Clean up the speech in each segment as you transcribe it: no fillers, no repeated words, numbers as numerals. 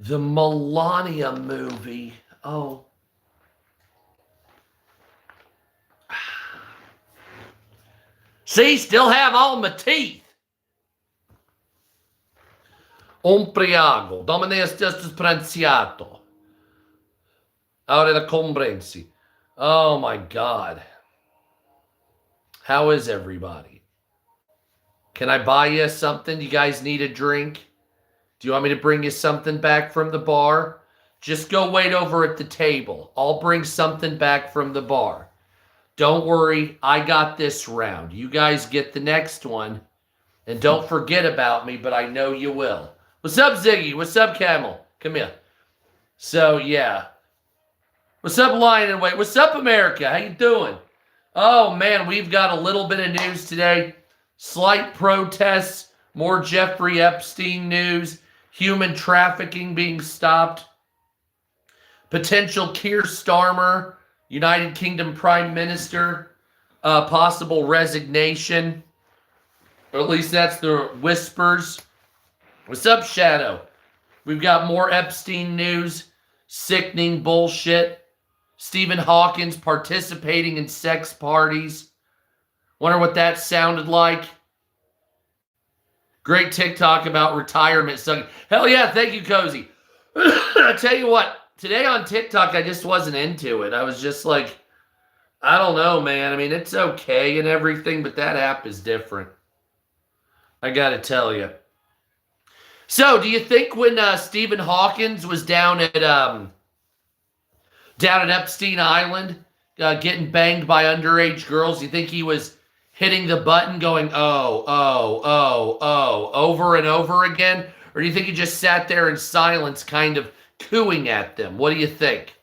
The Melania movie. Oh. See, still have all my teeth. Ompriago, Domineus Justus Pranziato. Ora la comprensi. Oh my God. How is everybody? Can I buy you something? You guys need a drink? Do you want me to bring you something back from the bar? Just go wait over at the table. I'll bring something back from the bar. Don't worry, I got this round. You guys get the next one. And don't forget about me, but I know you will. What's up, Ziggy? What's up, Camel? Come here. So, yeah. What's up, Lion and Wait? What's up, America? How you doing? Oh, man, we've got a little bit of news today. Slight protests, more Jeffrey Epstein news, human trafficking being stopped, potential Keir Starmer, United Kingdom Prime Minister, possible resignation, or at least that's the whispers. What's up, Shadow? We've got more Epstein news, sickening bullshit, Stephen Hawkins participating in sex parties. Wonder what that sounded like. Great TikTok about retirement. Hell yeah, thank you, Cozy. I tell you what, today on TikTok, I just wasn't into it. I was just like, I don't know, man. I mean, it's okay and everything, but that app is different. I got to tell you. So, do you think when Stephen Hawkins was down at Epstein Island, getting banged by underage girls, you think he was hitting the button going, oh, over and over again? Or do you think he just sat there in silence kind of cooing at them? What do you think?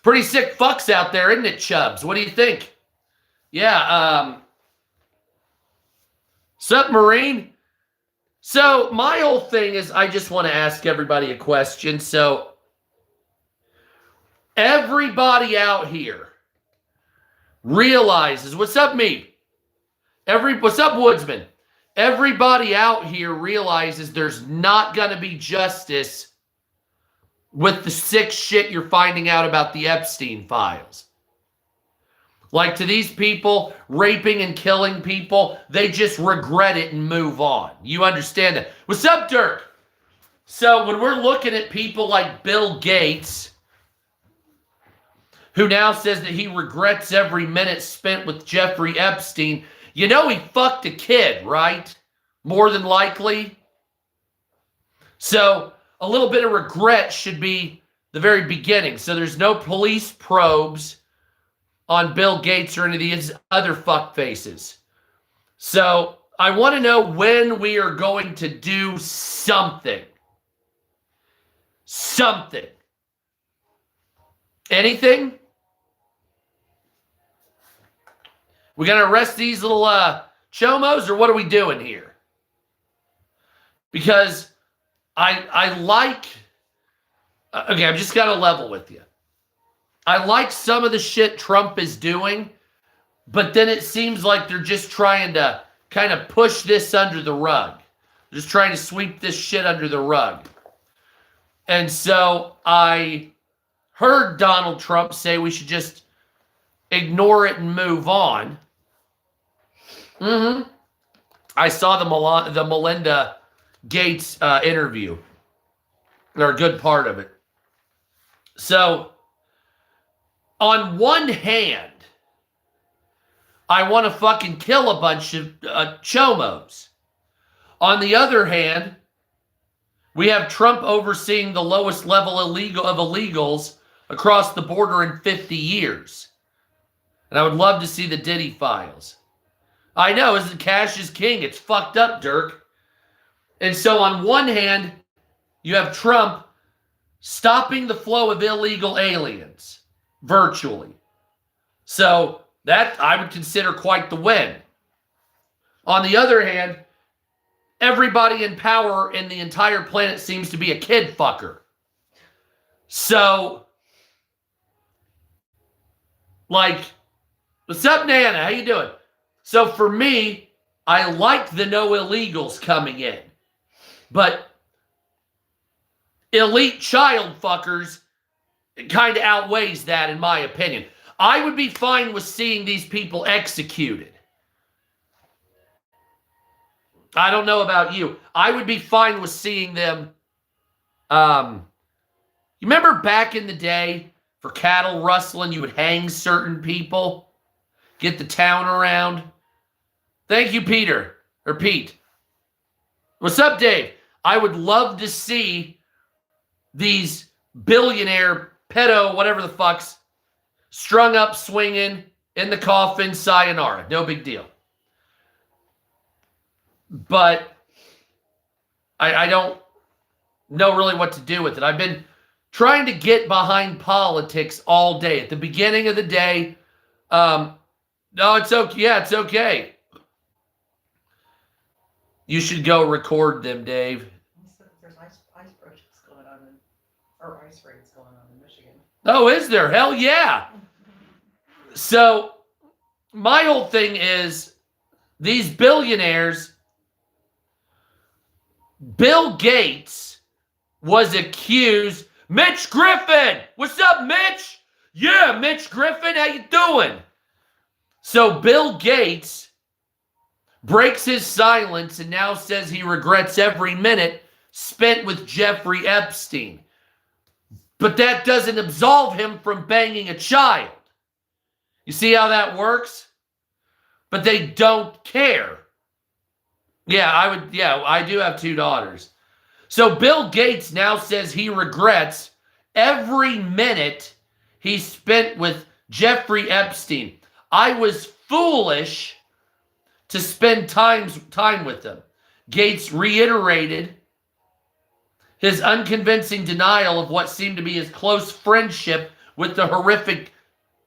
Pretty sick fucks out there, isn't it, Chubbs? What do you think? Yeah, Submarine? So my whole thing is I just want to ask everybody a question. So everybody out here realizes, what's up, me? What's up, Woodsman? Everybody out here realizes there's not going to be justice with the sick shit you're finding out about the Epstein files. Like, to these people, raping and killing people, they just regret it and move on. You understand that? What's up, Dirk? So when we're looking at people like Bill Gates, who now says that he regrets every minute spent with Jeffrey Epstein, you know he fucked a kid, right? More than likely. So a little bit of regret should be the very beginning. So there's no police probes on Bill Gates or any of these other fuck faces. So I want to know when we are going to do something. Something. Anything? We going to arrest these little chomos, or what are we doing here? Because I like... Okay, I'm just going to level with you. I like some of the shit Trump is doing, but then it seems like they're just trying to kind of push this under the rug. They're just trying to sweep this shit under the rug. And so I heard Donald Trump say we should just ignore it and move on. I saw the Melinda Gates interview, or a good part of it. So, on one hand, I want to fucking kill a bunch of chomos. On the other hand, we have Trump overseeing the lowest level of illegals across the border in 50 years. And I would love to see the Diddy files. I know, isn't cash is king? It's fucked up, Dirk. And so on one hand, you have Trump stopping the flow of illegal aliens virtually. So that I would consider quite the win. On the other hand, everybody in power in the entire planet seems to be a kid fucker. So, like, what's up, Nana? How you doing? So for me, I like the no illegals coming in. But elite child fuckers kind of outweighs that, in my opinion. I would be fine with seeing these people executed. I don't know about you. I would be fine with seeing them. You remember back in the day, for cattle rustling, you would hang certain people, get the town around. Thank you, Peter, or Pete. What's up, Dave? I would love to see these billionaire pedo, whatever the fucks, strung up, swinging in the coffin, sayonara. No big deal. But I don't know really what to do with it. I've been trying to get behind politics all day. At the beginning of the day, no, it's okay. Yeah, it's okay. You should go record them, Dave. There's ice protests going on, or ice raids going on in Michigan. Oh, is there? Hell yeah. So my whole thing is these billionaires. Bill Gates was accused. Mitch Griffin! What's up, Mitch? Yeah, Mitch Griffin, how you doing? So Bill Gates breaks his silence and now says he regrets every minute spent with Jeffrey Epstein. But that doesn't absolve him from banging a child. You see how that works? But they don't care. Yeah, I do have 2 daughters. So Bill Gates now says he regrets every minute he spent with Jeffrey Epstein. I was foolish to spend time with them. Gates reiterated his unconvincing denial of what seemed to be his close friendship with the horrific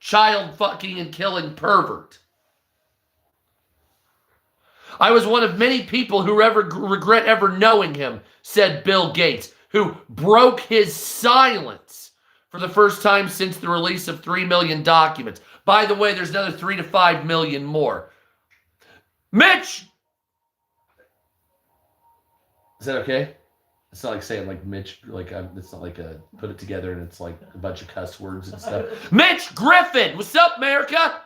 child fucking and killing pervert. I was one of many people who regret ever knowing him, said Bill Gates, who broke his silence for the first time since the release of 3 million documents. By the way, there's another 3 to 5 million more. Mitch! Is that okay? It's not like saying like Mitch, it's not like a put it together and it's like a bunch of cuss words and stuff. Mitch Griffin! What's up, America?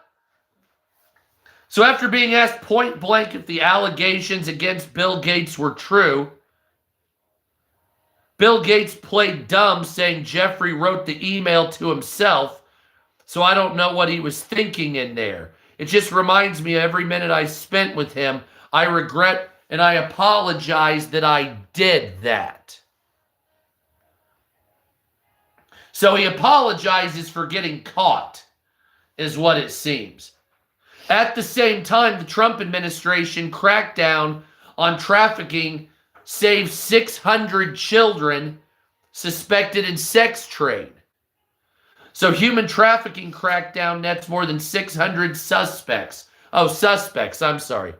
So after being asked point blank if the allegations against Bill Gates were true, Bill Gates played dumb, saying Jeffrey wrote the email to himself, so I don't know what he was thinking in there. It just reminds me of every minute I spent with him. I regret and I apologize that I did that. So he apologizes for getting caught, is what it seems. At the same time, the Trump administration crackdown on trafficking saved 600 children suspected in sex trade. So human trafficking crackdown nets more than 600 suspects. Oh, suspects, I'm sorry.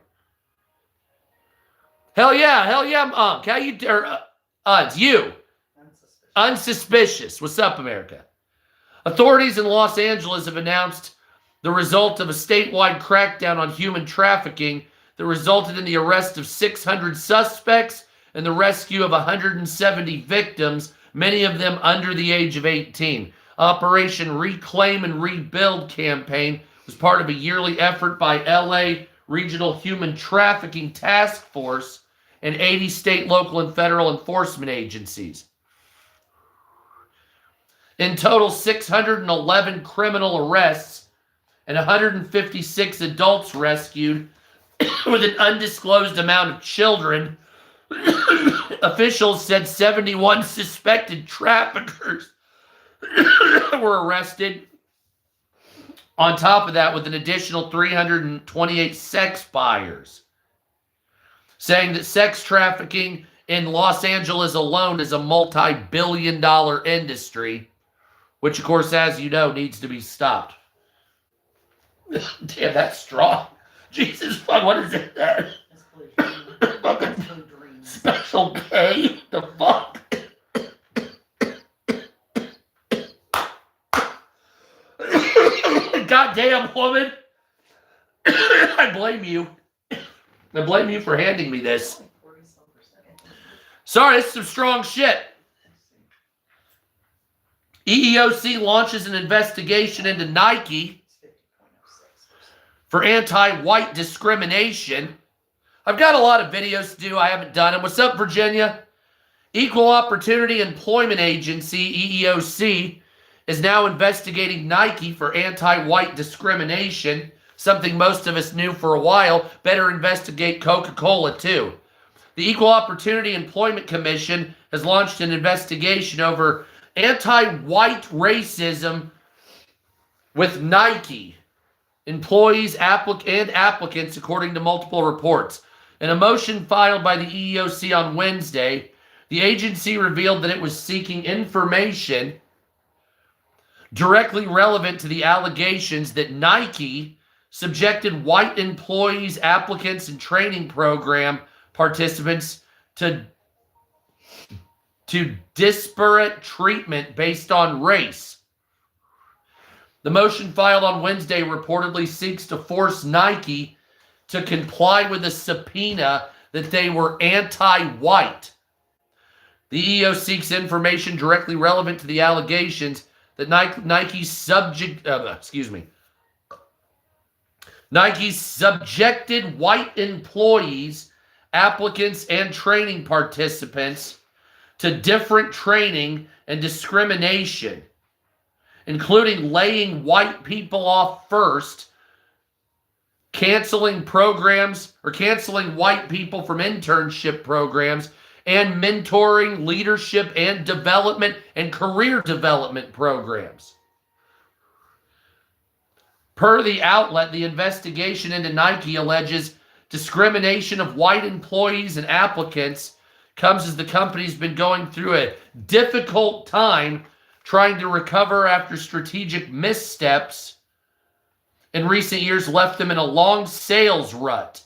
Hell yeah, Unc. How you, it's you. Unsuspicious. What's up, America? Authorities in Los Angeles have announced the result of a statewide crackdown on human trafficking that resulted in the arrest of 600 suspects and the rescue of 170 victims, many of them under the age of 18. Operation Reclaim and Rebuild campaign was part of a yearly effort by LA Regional Human Trafficking Task Force and 80 state, local, and federal enforcement agencies. In total, 611 criminal arrests and 156 adults rescued, with an undisclosed amount of children. Officials said 71 suspected traffickers were arrested. On top of that, with an additional 328 sex buyers, saying that sex trafficking in Los Angeles alone is a multi-billion-dollar industry, which, of course, as you know, needs to be stopped. Damn, that's strong. Jesus fuck, what is it there? Special K? The fuck? Goddamn woman. I blame you. I blame you for handing me this. Sorry, it's some strong shit. EEOC launches an investigation into Nike It's 50.06%. for anti-white discrimination. I've got a lot of videos to do. I haven't done them. What's up, Virginia? Equal Opportunity Employment Agency, EEOC, is now investigating Nike for anti-white discrimination, something most of us knew for a while. Better investigate Coca-Cola, too. The Equal Opportunity Employment Commission has launched an investigation over anti-white racism with Nike employees and applicants, according to multiple reports. In a motion filed by the EEOC on Wednesday, the agency revealed that it was seeking information directly relevant to the allegations that Nike subjected white employees, applicants, and training program participants to disparate treatment based on race. The motion filed on Wednesday reportedly seeks to force Nike to comply with a subpoena that they were anti-white. The EEO seeks information directly relevant to the allegations that Nike subjected white employees, applicants, and training participants to different training and discrimination, including laying white people off first, canceling white people from internship programs, and mentoring, leadership, and development and career development programs. Per the outlet, the investigation into Nike alleges discrimination of white employees and applicants comes as the company's been going through a difficult time trying to recover after strategic missteps in recent years left them in a long sales rut.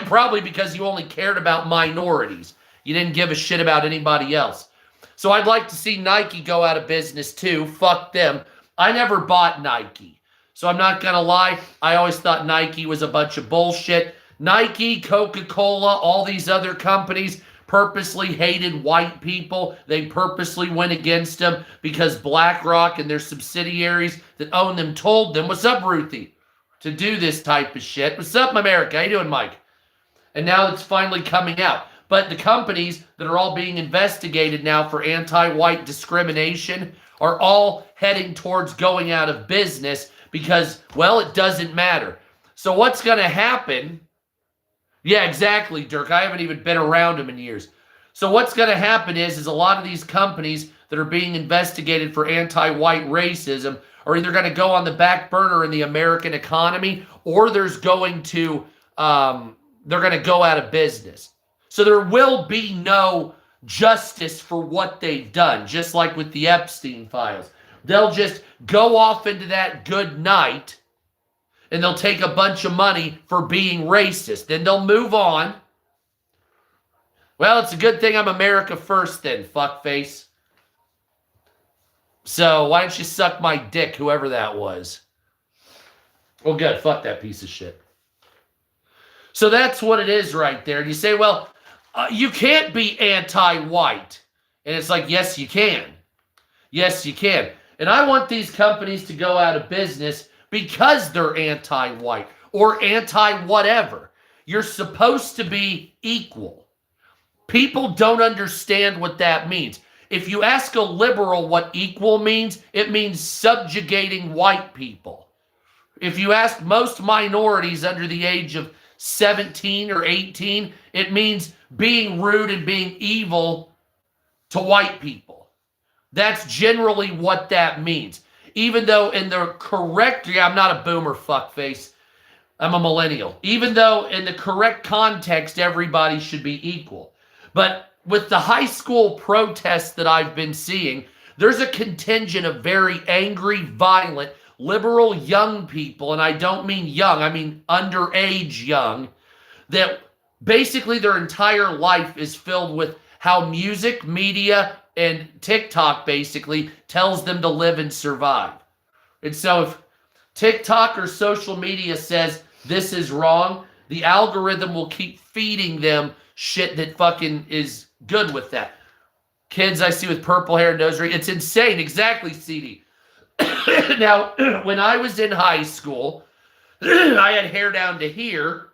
Probably because you only cared about minorities. You didn't give a shit about anybody else. So I'd like to see Nike go out of business too. Fuck them. I never bought Nike. So I'm not going to lie. I always thought Nike was a bunch of bullshit. Nike, Coca-Cola, all these other companies purposely hated white people. They purposely went against them because BlackRock and their subsidiaries that own them told them, what's up, Ruthie, to do this type of shit. What's up, America? How you doing, Mike? And now it's finally coming out. But the companies that are all being investigated now for anti-white discrimination are all heading towards going out of business because, well, it doesn't matter. So what's going to happen? Yeah, exactly, Dirk. I haven't even been around them in years. So what's going to happen is a lot of these companies that are being investigated for anti-white racism are either going to go on the back burner in the American economy, or they're going to go out of business. So there will be no justice for what they've done, just like with the Epstein files. They'll just go off into that good night, and they'll take a bunch of money for being racist. Then they'll move on. Well, it's a good thing I'm America first then, fuckface. So why don't you suck my dick, whoever that was? Well, good. Fuck that piece of shit. So that's what it is right there. And you say, well, you can't be anti-white. And it's like, yes, you can. Yes, you can. And I want these companies to go out of business because they're anti-white or anti-whatever. You're supposed to be equal. People don't understand what that means. If you ask a liberal what equal means, it means subjugating white people. If you ask most minorities under the age of 17 or 18, it means being rude and being evil to white people. That's generally what that means. Even though in the correct, I'm not a boomer fuckface, I'm a millennial. Even though in the correct context, everybody should be equal. But with the high school protests that I've been seeing, there's a contingent of very angry, violent, liberal young people, and I don't mean young, I mean underage young, that basically their entire life is filled with how music, media, and TikTok basically tells them to live and survive. And so if TikTok or social media says this is wrong, the algorithm will keep feeding them shit that fucking is good with that. kids I see with purple hair and nose ring. It's insane. Exactly, CD. Now, when I was in high school, I had hair down to here,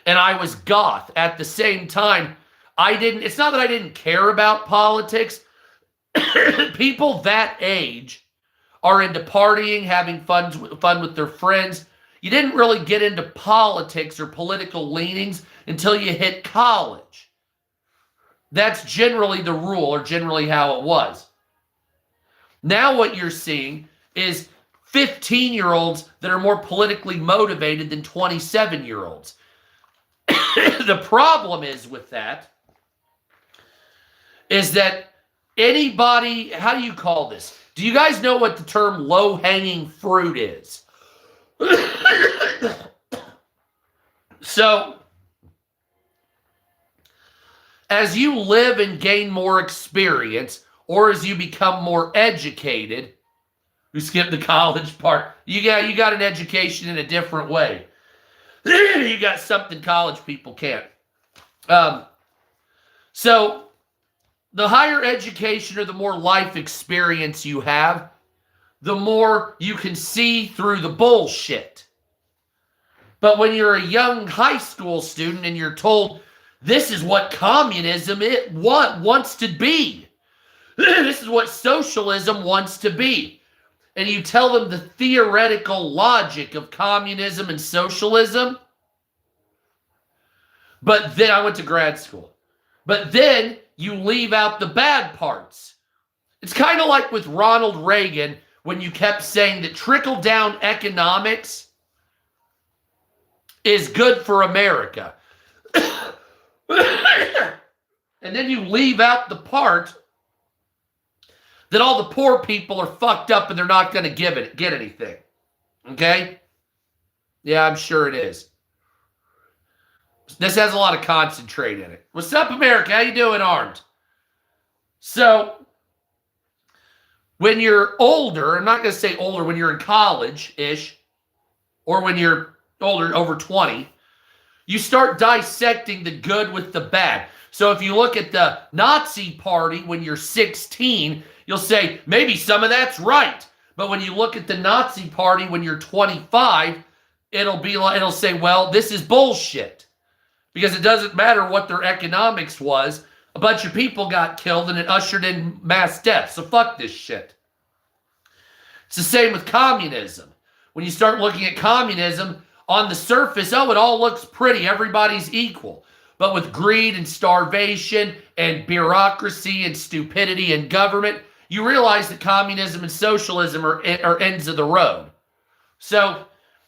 and I was goth. At the same time, it's not that I didn't care about politics. People that age are into partying, having fun with their friends. You didn't really get into politics or political leanings until you hit college. That's generally the rule, or generally how it was. Now what you're seeing is 15-year-olds that are more politically motivated than 27-year-olds. The problem is with that is that anybody, how do you call this? Do you guys know what the term low-hanging fruit is? So, as you live and gain more experience, or as you become more educated, we skipped the college part. You got an education in a different way. You got something college people can't. So, the higher education or the more life experience you have, the more you can see through the bullshit. But when you're a young high school student and you're told, this is what communism wants to be. This is what socialism wants to be. And you tell them the theoretical logic of communism and socialism. But then I went to grad school. But then you leave out the bad parts. It's kind of like with Ronald Reagan when you kept saying that trickle-down economics is good for America. And then you leave out the part that all the poor people are fucked up and they're not going to get anything. Okay? Yeah, I'm sure it is. This has a lot of concentrate in it. What's up, America? How you doing, Armed? So, when you're older, I'm not going to say older, when you're in college-ish, or when you're older, over 20, you start dissecting the good with the bad. So if you look at the Nazi Party when you're 16, you'll say, maybe some of that's right. But when you look at the Nazi Party when you're 25, it'll say, well, this is bullshit. Because it doesn't matter what their economics was. A bunch of people got killed and it ushered in mass death. So fuck this shit. It's the same with communism. When you start looking at communism, on the surface, it all looks pretty. Everybody's equal. But with greed and starvation and bureaucracy and stupidity and government, you realize that communism and socialism are ends of the road. So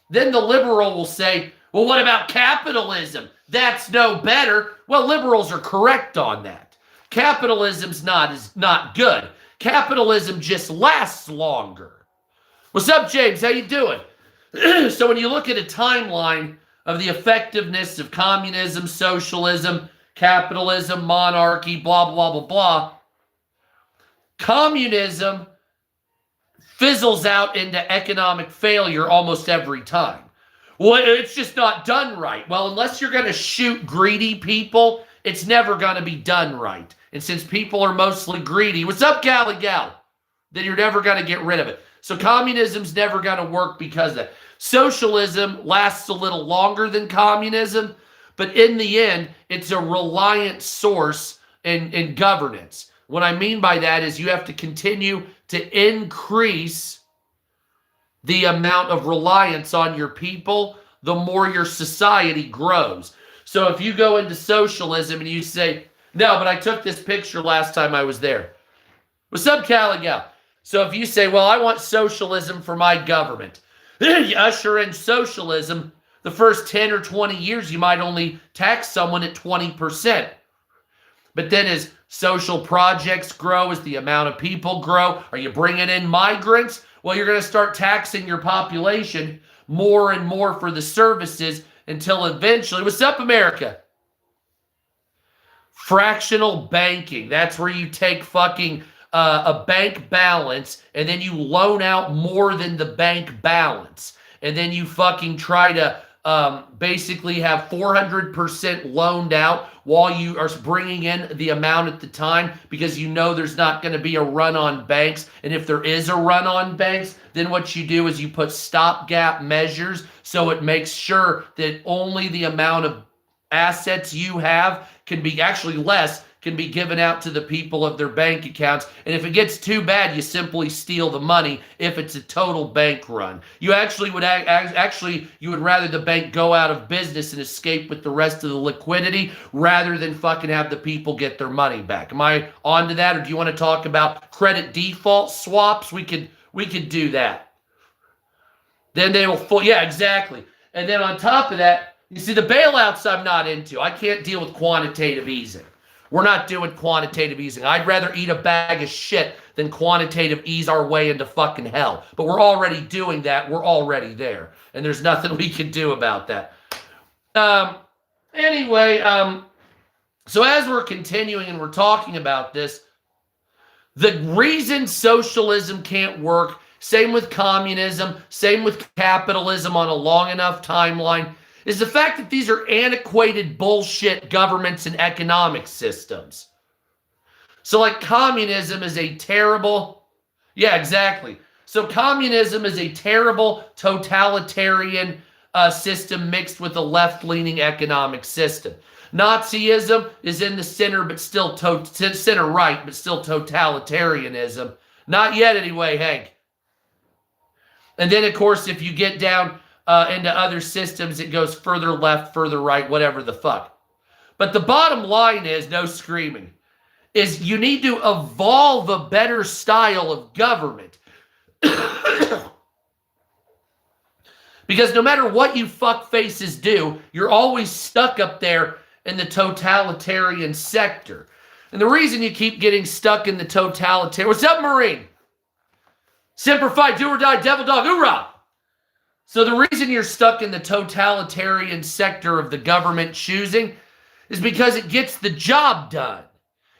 then the liberal will say, well, what about capitalism? That's no better. Well, liberals are correct on that. Capitalism's not good. Capitalism just lasts longer. What's up, James? How you doing? So when you look at a timeline of the effectiveness of communism, socialism, capitalism, monarchy, blah, blah, blah, blah, communism fizzles out into economic failure almost every time. Well, it's just not done right. Well, unless you're going to shoot greedy people, it's never going to be done right. And since people are mostly greedy, what's up, Gally Gal? Then you're never going to get rid of it. So communism's never going to work because of that. Socialism lasts a little longer than communism, but in the end, it's a reliant source in governance. What I mean by that is you have to continue to increase the amount of reliance on your people, the more your society grows. So if you go into socialism and you say, no, but I took this picture last time I was there. What's up, Caligal? So if you say, well, I want socialism for my government, you usher in socialism, the first 10 or 20 years, you might only tax someone at 20%. But then as social projects grow, as the amount of people grow, are you bringing in migrants? Well, you're going to start taxing your population more and more for the services until eventually, what's up, America? Fractional banking. That's where you take fucking a bank balance and then you loan out more than the bank balance. And then you fucking try to basically have 400% loaned out while you are bringing in the amount at the time, because you know there's not going to be a run on banks. And if there is a run on banks, then what you do is you put stopgap measures so it makes sure that only the amount of assets you have can be, actually less, can be given out to the people of their bank accounts. And if it gets too bad, you simply steal the money if it's a total bank run. You actually would you would rather the bank go out of business and escape with the rest of the liquidity rather than fucking have the people get their money back. Am I on to that, or do you want to talk about credit default swaps? We could do that. Then they will yeah, exactly. And then on top of that, you see, the bailouts I'm not into. I can't deal with quantitative easing. We're not doing quantitative easing. I'd rather eat a bag of shit than quantitative ease our way into fucking hell. But we're already doing that. We're already there. And there's nothing we can do about that. Anyway, so as we're continuing and we're talking about this, the reason socialism can't work, same with communism, same with capitalism on a long enough timeline, is the fact that these are antiquated bullshit governments and economic systems. So like communism is a terrible, yeah, exactly. So communism is a terrible totalitarian system mixed with a left-leaning economic system. Nazism is in the center, but still center-right, but still totalitarianism. Not yet anyway, Hank. And then, of course, if you get down into other systems, it goes further left, further right, whatever the fuck. But the bottom line is, no screaming, is you need to evolve a better style of government. Because no matter what you fuck faces do, you're always stuck up there in the totalitarian sector. And the reason you keep getting stuck in the totalitarian... What's up, Marine? Semper Fi, do or die, devil dog, hoorah! So the reason you're stuck in the totalitarian sector of the government choosing is because it gets the job done.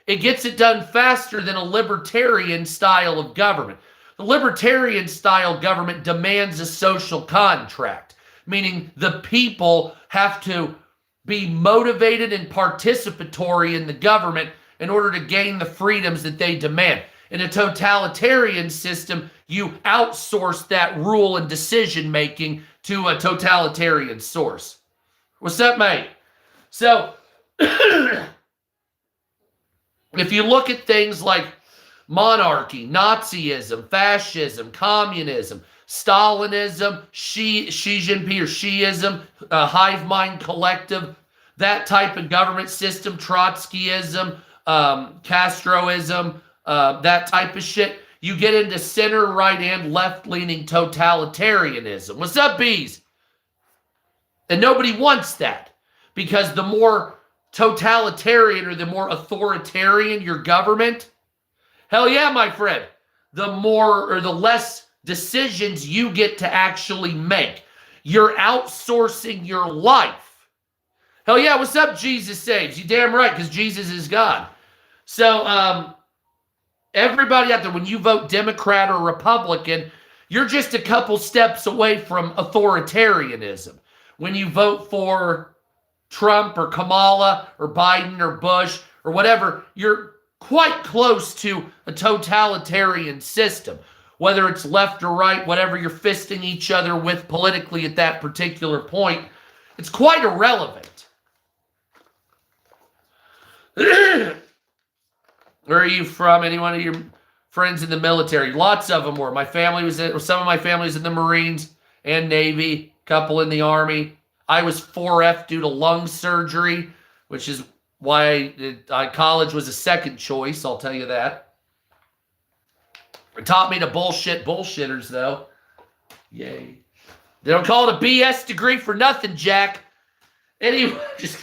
It gets it done faster than a libertarian style of government. The libertarian style government demands a social contract, meaning the people have to be motivated and participatory in the government in order to gain the freedoms that they demand. In a totalitarian system, you outsource that rule and decision making to a totalitarian source. What's up, mate? So, if you look at things like monarchy, Nazism, fascism, communism, Stalinism, Xi Jinping or Shiism, hive mind collective, that type of government system, Trotskyism, Castroism, that type of shit, you get into center, right, and left-leaning totalitarianism. What's up, bees? And nobody wants that, because the more totalitarian or the more authoritarian your government, hell yeah, my friend, the more or the less decisions you get to actually make. You're outsourcing your life. Hell yeah, what's up, Jesus Saves? You damn right, because Jesus is God. So, everybody out there, when you vote Democrat or Republican, you're just a couple steps away from authoritarianism. When you vote for Trump or Kamala or Biden or Bush or whatever, you're quite close to a totalitarian system. Whether it's left or right, whatever you're fisting each other with politically at that particular point, it's quite irrelevant. Where are you from? Any one of your friends in the military? Lots of them were. My family was in, some of my family was in the Marines and Navy, a couple in the Army. I was 4F due to lung surgery, which is why college was a second choice, I'll tell you that. It taught me to bullshit bullshitters, though. Yay. They don't call it a BS degree for nothing, Jack. Anyway, just...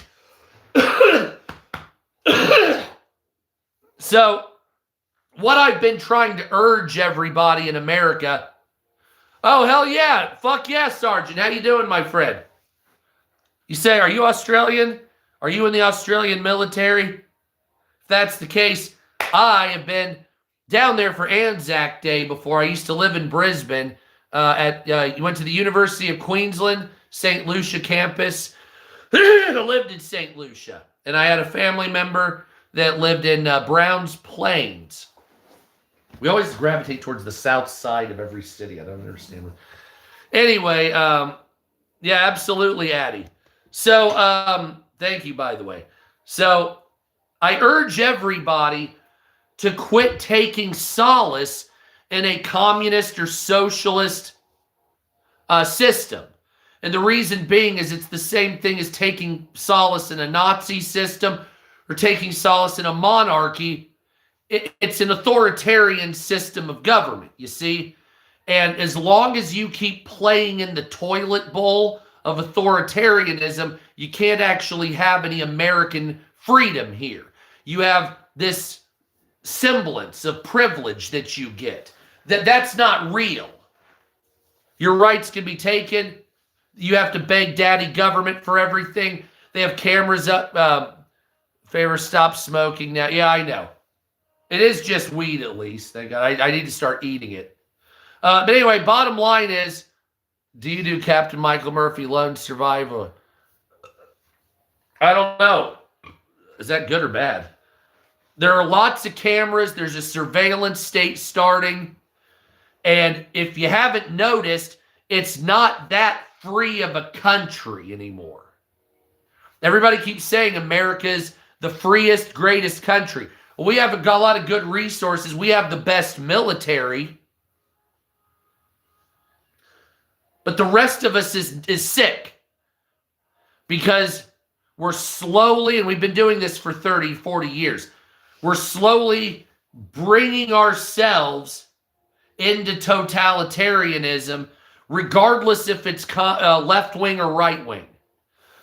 So, what I've been trying to urge everybody in America... Oh, hell yeah. Fuck yeah, Sergeant. How you doing, my friend? You say, are you Australian? Are you in the Australian military? If that's the case, I have been down there for Anzac Day before. I used to live in Brisbane. You went to the University of Queensland St. Lucia campus. I lived in St. Lucia, and I had a family member that lived in Browns Plains. We always gravitate towards the south side of every city. I don't understand. Anyway, yeah, absolutely, Addie. So, thank you, by the way. So, I urge everybody to quit taking solace in a communist or socialist system. And the reason being is it's the same thing as taking solace in a Nazi system or taking solace in a monarchy. It's an authoritarian system of government, you see? And as long as you keep playing in the toilet bowl of authoritarianism, you can't actually have any American freedom here. You have this semblance of privilege that you get. That's not real. Your rights can be taken. You have to beg daddy government for everything. They have cameras up. Favor stop smoking now. Yeah, I know. It is just weed, at least. Thank God. I need to start eating it. But anyway, bottom line is, do you do Captain Michael Murphy Lone Survivor? I don't know. Is that good or bad? There are lots of cameras. There's a surveillance state starting. And if you haven't noticed, it's not that free of a country anymore. Everybody keeps saying America's the freest, greatest country. Well, we have a lot of good resources. We have the best military. But the rest of us is sick because we're slowly, and we've been doing this for 30, 40 years, we're slowly bringing ourselves into totalitarianism, regardless if it's left wing or right wing.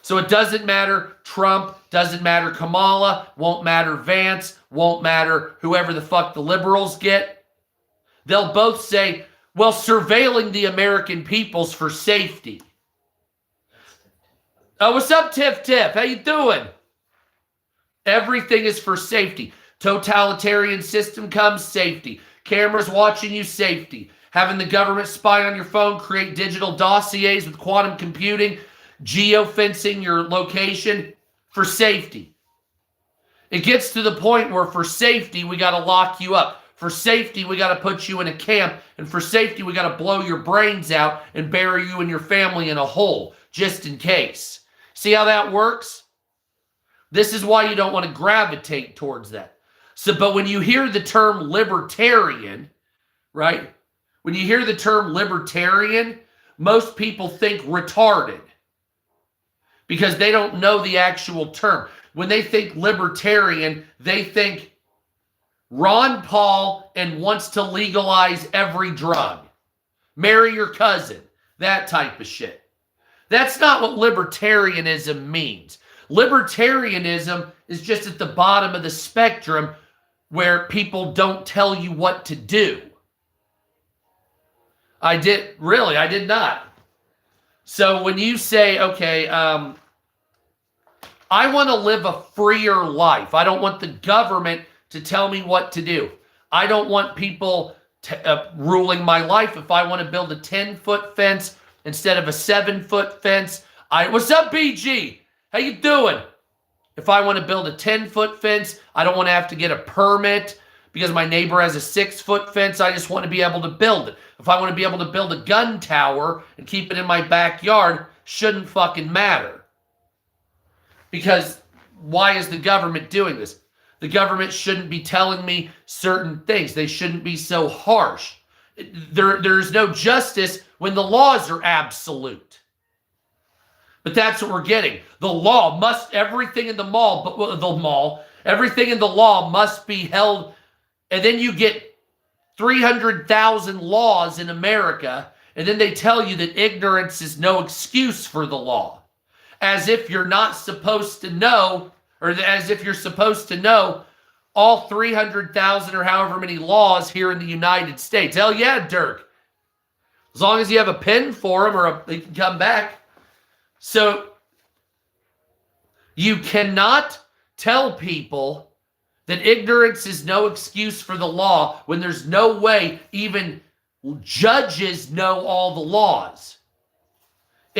So it doesn't matter Trump, doesn't matter Kamala, won't matter Vance, won't matter whoever the fuck the liberals get. They'll both say, well, surveilling the American peoples for safety. Oh, what's up, Tiff Tiff? How you doing? Everything is for safety. Totalitarian system comes, safety. Cameras watching you, safety. Having the government spy on your phone, create digital dossiers with quantum computing, geofencing your location for safety. It gets to the point where for safety, we got to lock you up. For safety, we got to put you in a camp. And for safety, we got to blow your brains out and bury you and your family in a hole, just in case. See how that works? This is why you don't want to gravitate towards that. So, but when you hear the term libertarian, right? When you hear the term libertarian, most people think retarded because they don't know the actual term. When they think libertarian, they think Ron Paul and wants to legalize every drug. Marry your cousin. That type of shit. That's not what libertarianism means. Libertarianism is just at the bottom of the spectrum where people don't tell you what to do. I did not. So when you say, okay, I want to live a freer life. I don't want the government to tell me what to do. I don't want people ruling my life. If I want to build a 10-foot fence instead of a 7-foot fence, what's up, BG? How you doing? If I want to build a 10-foot fence, I don't want to have to get a permit because my neighbor has a 6-foot fence. I just want to be able to build it. If I want to be able to build a gun tower and keep it in my backyard, shouldn't fucking matter. Because why is the government doing this? The government shouldn't be telling me certain things. They shouldn't be so harsh. There's no justice when the laws are absolute. But that's what we're getting. The law must, everything in the mall, everything in the law must be held. And then you get 300,000 laws in America, and then they tell you that ignorance is no excuse for the law. As if you're not supposed to know, or as if you're supposed to know all 300,000 or however many laws here in the United States. Hell yeah, Dirk. As long as you have a pen for them they can come back. So you cannot tell people that ignorance is no excuse for the law when there's no way even judges know all the laws.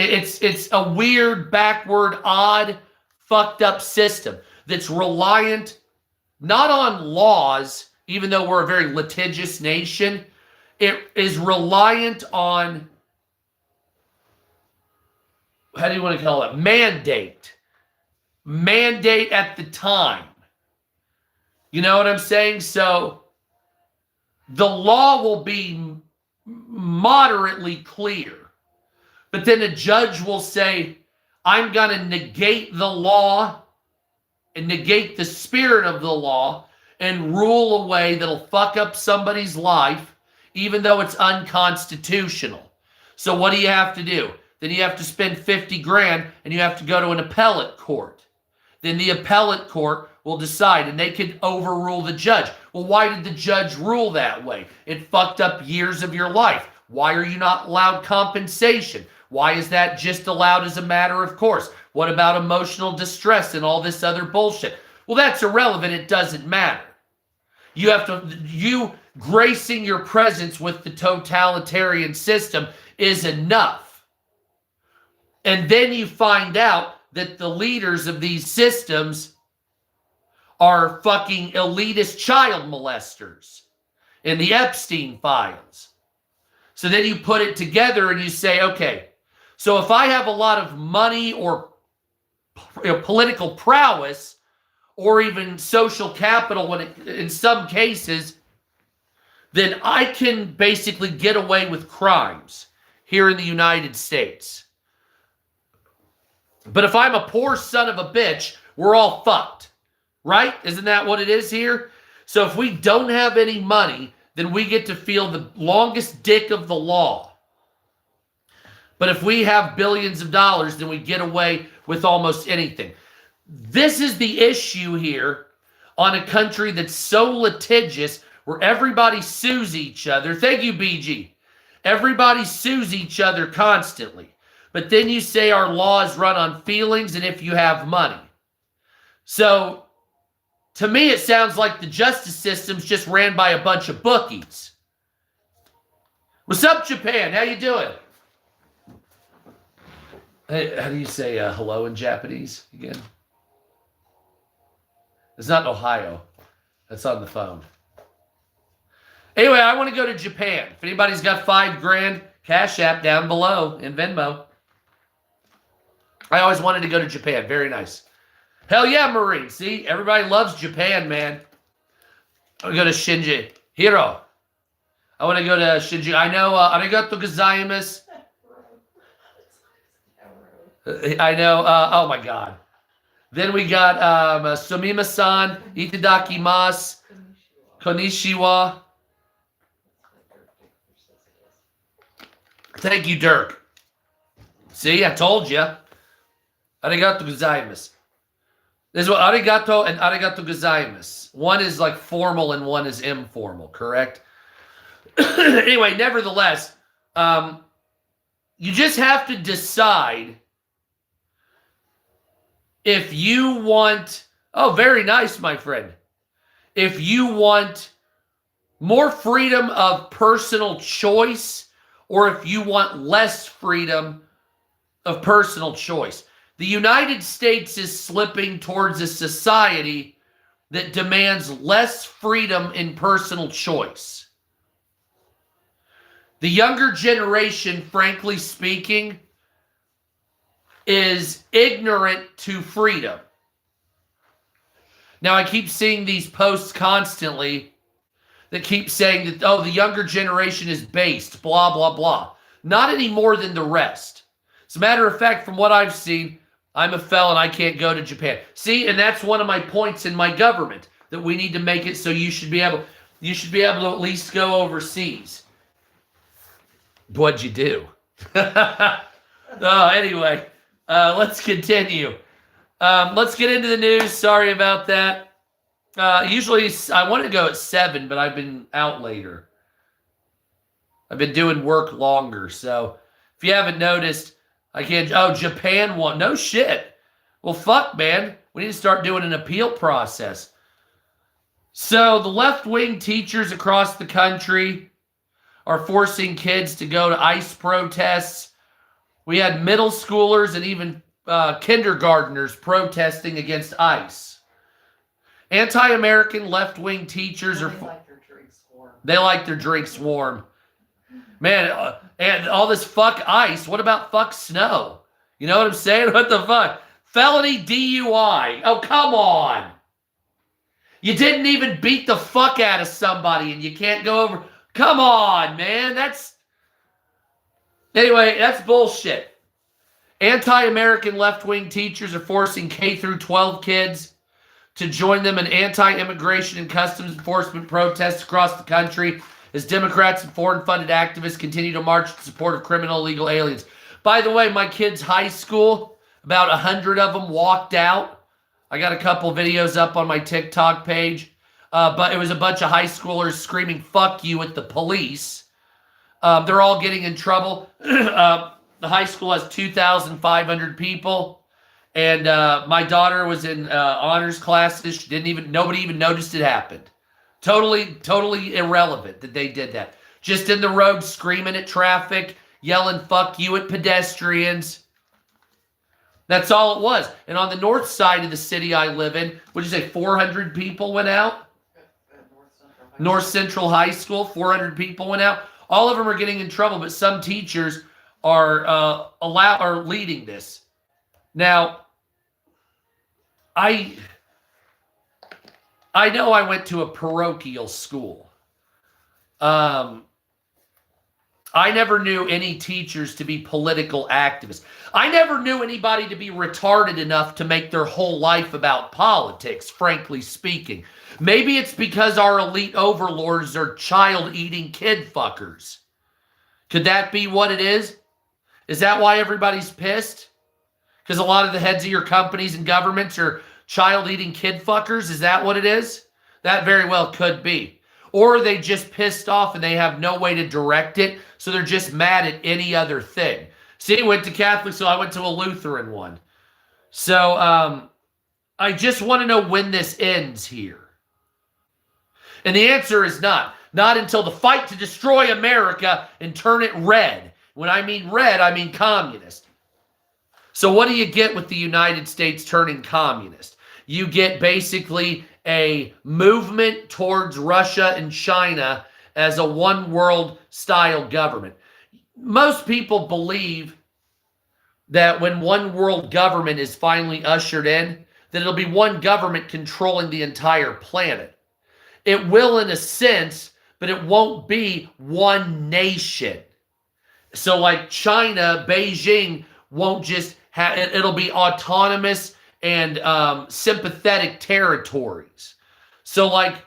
It's a weird, backward, odd, fucked up system that's reliant not on laws, even though we're a very litigious nation. It is reliant on, how do you want to call it? Mandate at the time. You know what I'm saying? So the law will be moderately clear, but then a judge will say, I'm going to negate the law and negate the spirit of the law and rule a way that'll fuck up somebody's life, even though it's unconstitutional. So what do you have to do? Then you have to spend 50 grand and you have to go to an appellate court. Then the appellate court will decide and they could overrule the judge. Well, why did the judge rule that way? It fucked up years of your life. Why are you not allowed compensation? Why is that just allowed as a matter of course? What about emotional distress and all this other bullshit? Well, that's irrelevant. It doesn't matter. You gracing your presence with the totalitarian system is enough. And then you find out that the leaders of these systems are fucking elitist child molesters in the Epstein files. So then you put it together and you say, okay, so if I have a lot of money or political prowess or even social capital in some cases, then I can basically get away with crimes here in the United States. But if I'm a poor son of a bitch, we're all fucked, right? Isn't that what it is here? So if we don't have any money, then we get to feel the longest dick of the law. But if we have billions of dollars, then we get away with almost anything. This is the issue here on a country that's so litigious where everybody sues each other. Thank you, BG. Everybody sues each other constantly. But then you say our laws run on feelings and if you have money. So to me, it sounds like the justice system's just ran by a bunch of bookies. What's up, Japan? How you doing? Hey, how do you say hello in Japanese again? It's not Ohio. That's on the phone. Anyway, I want to go to Japan. If anybody's got $5 grand, Cash App down below in Venmo. I always wanted to go to Japan. Very nice. Hell yeah, Marie. See, everybody loves Japan, man. I want to go to Shinji. Hiro. I want to go to Shinji. I know, arigato gozaimasu. I know, oh my God. Then we got Sumima-san, itadakimasu, konnichiwa. Thank you, Dirk. See, I told you. Arigato gozaimasu. This is what arigato and arigato gozaimasu. One is like formal and one is informal, correct? Anyway, nevertheless, you just have to decide if you want, oh, very nice, my friend. If you want more freedom of personal choice or if you want less freedom of personal choice. The United States is slipping towards a society that demands less freedom in personal choice. The younger generation, frankly speaking, is ignorant to freedom. Now, I keep seeing these posts constantly that keep saying that, oh, the younger generation is based, blah, blah, blah. Not any more than the rest. As a matter of fact, from what I've seen, I'm a felon, I can't go to Japan. See, and that's one of my points in my government, that we need to make it so you should be able to at least go overseas. What'd you do? Anyway, let's continue. Let's get into the news. Sorry about that. Usually I want to go at 7, but I've been out later. I've been doing work longer. So if you haven't noticed, I can't. Oh, Japan won. No shit. Well, fuck, man. We need to start doing an appeal process. So the left-wing teachers across the country are forcing kids to go to ICE protests We had middle schoolers and even kindergartners protesting against ICE. Anti-American left-wing teachers are... They like their drinks warm. They like their drinks warm. Man, and all this fuck ICE. What about fuck snow? You know what I'm saying? What the fuck? Felony DUI. Oh, come on. You didn't even beat the fuck out of somebody and you can't go over. Come on, man. Anyway, that's bullshit. Anti-American left-wing teachers are forcing K through 12 kids to join them in anti-immigration and customs enforcement protests across the country as Democrats and foreign-funded activists continue to march in support of criminal illegal aliens. By the way, my kids' high school, about 100 of them walked out. I got a couple videos up on my TikTok page, but it was a bunch of high schoolers screaming, "Fuck you," at the police. They're all getting in trouble. The high school has 2,500 people, and my daughter was in honors classes. Nobody even noticed it happened. Totally irrelevant that they did that. Just in the road, screaming at traffic, yelling "fuck you" at pedestrians. That's all it was. And on the north side of the city I live in, would you say 400 people went out? North Central High School, 400 people went out. All of them are getting in trouble, but some teachers are leading this. Now, I know I went to a parochial school. I never knew any teachers to be political activists. I never knew anybody to be retarded enough to make their whole life about politics, frankly speaking. Maybe it's because our elite overlords are child-eating kid fuckers. Could that be what it is? Is that why everybody's pissed? Because a lot of the heads of your companies and governments are child-eating kid fuckers? Is that what it is? That very well could be. Or are they just pissed off and they have no way to direct it, so they're just mad at any other thing? See, I went to Catholic, so I went to a Lutheran one. So I just want to know when this ends here. And the answer is not. Not until the fight to destroy America and turn it red. When I mean red, I mean communist. So what do you get with the United States turning communist? You get basically a movement towards Russia and China as a one world style government. Most people believe that when one world government is finally ushered in, that it'll be one government controlling the entire planet. It will in a sense, but it won't be one nation. So like China, Beijing won't just have, it'll be autonomous and sympathetic territories. So like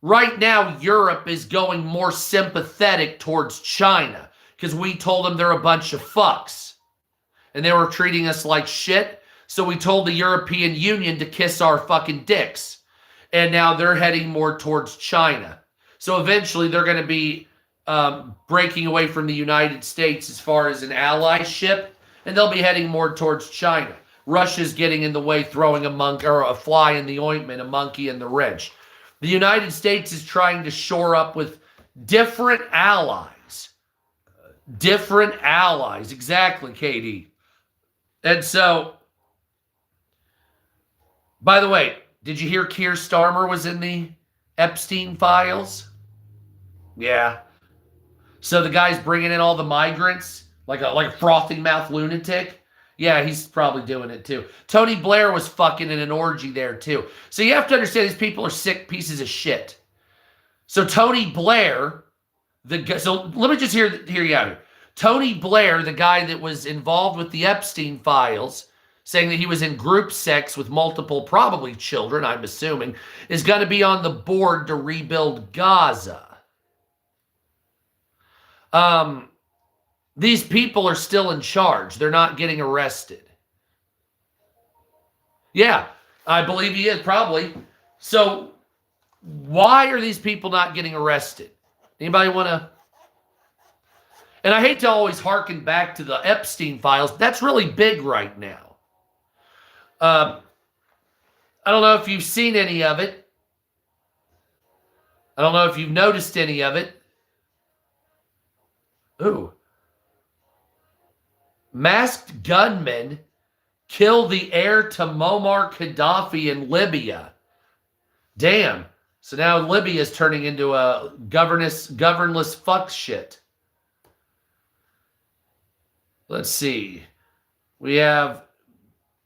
right now, Europe is going more sympathetic towards China because we told them they're a bunch of fucks and they were treating us like shit. So we told the European Union to kiss our fucking dicks. And now they're heading more towards China. So eventually they're going to be breaking away from the United States as far as an allyship, and they'll be heading more towards China. Russia's getting in the way, throwing a fly in the ointment, a monkey in the wrench. The United States is trying to shore up with different allies. Different allies. Exactly, Katie. And so, by the way, did you hear Keir Starmer was in the Epstein files? Yeah. So the guy's bringing in all the migrants like a frothing mouth lunatic. Yeah, he's probably doing it too. Tony Blair was fucking in an orgy there too. So you have to understand these people are sick pieces of shit. So Tony Blair, so let me just hear you out here. Tony Blair, the guy that was involved with the Epstein files, saying that he was in group sex with multiple, probably children, I'm assuming, is going to be on the board to rebuild Gaza. These people are still in charge. They're not getting arrested. Yeah, I believe he is, probably. So why are these people not getting arrested? Anybody want to? And I hate to always harken back to the Epstein files. That's really big right now. I don't know if you've seen any of it. I don't know if you've noticed any of it. Ooh. Masked gunmen kill the heir to Muammar Gaddafi in Libya. Damn. So now Libya is turning into a governless fuck shit. Let's see. We have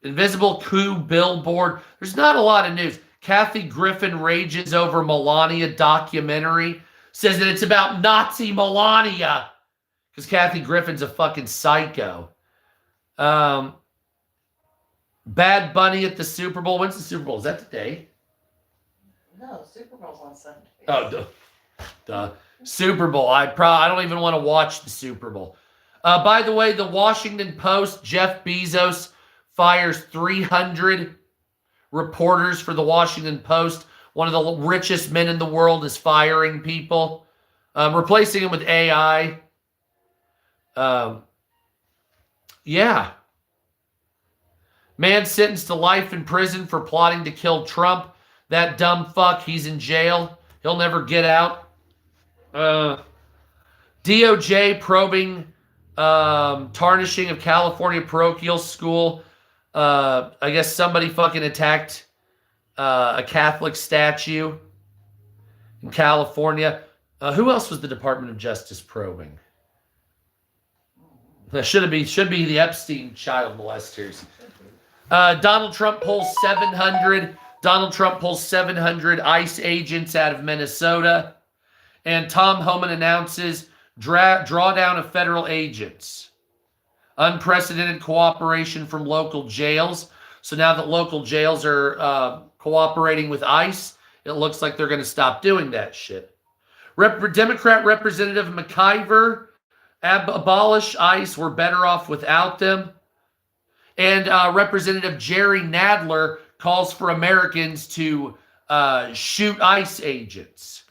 Invisible Coup billboard. There's not a lot of news. Kathy Griffin rages over Melania documentary. Says that it's about Nazi Melania. Because Kathy Griffin's a fucking psycho. Bad Bunny at the Super Bowl. When's the Super Bowl? Is that today? No, Super Bowl's on Sunday. Oh, duh. Super Bowl. I don't even want to watch the Super Bowl. By the way, the Washington Post, Jeff Bezos fires 300 reporters for the Washington Post. One of the richest men in the world is firing people, replacing them with AI. Yeah. Man sentenced to life in prison for plotting to kill Trump. That dumb fuck, he's in jail. He'll never get out. DOJ probing tarnishing of California parochial school. I guess somebody fucking attacked a Catholic statue in California. Who else was the Department of Justice probing? That should be the Epstein child molesters. Donald Trump pulls 700 ICE agents out of Minnesota. And Tom Homan announces drawdown of federal agents. Unprecedented cooperation from local jails. So now that local jails are cooperating with ICE, it looks like they're going to stop doing that shit. Democrat Representative McIver, abolish ICE. We're better off without them. And Representative Jerry Nadler calls for Americans to shoot ICE agents.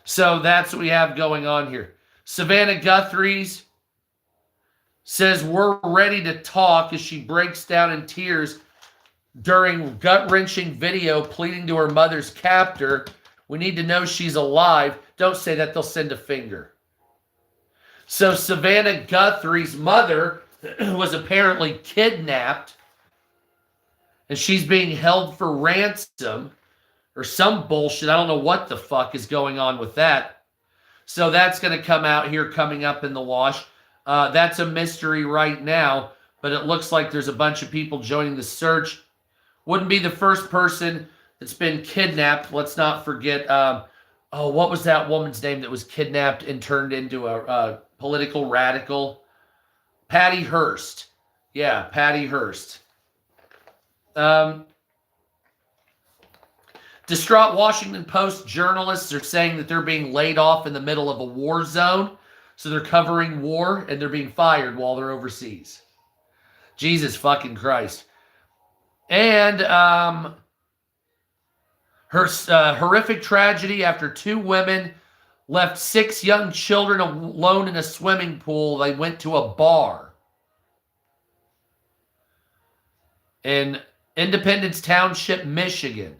So that's what we have going on here. Savannah Guthrie's says we're ready to talk as she breaks down in tears during gut-wrenching video pleading to her mother's captor. We need to know she's alive. Don't say that, they'll send a finger. So Savannah Guthrie's mother was apparently kidnapped and she's being held for ransom or some bullshit. I don't know what the fuck is going on with that. So that's going to come out here coming up in the wash. That's a mystery right now, but it looks like there's a bunch of people joining the search. Wouldn't be the first person that's been kidnapped. Let's not forget, what was that woman's name that was kidnapped and turned into a political radical? Patty Hearst. Yeah, Patty Hearst. Distraught Washington Post journalists are saying that they're being laid off in the middle of a war zone. So they're covering war and they're being fired while they're overseas. Jesus fucking Christ. And her horrific tragedy after 2 women left 6 young children alone in a swimming pool. They went to a bar in Independence Township, Michigan.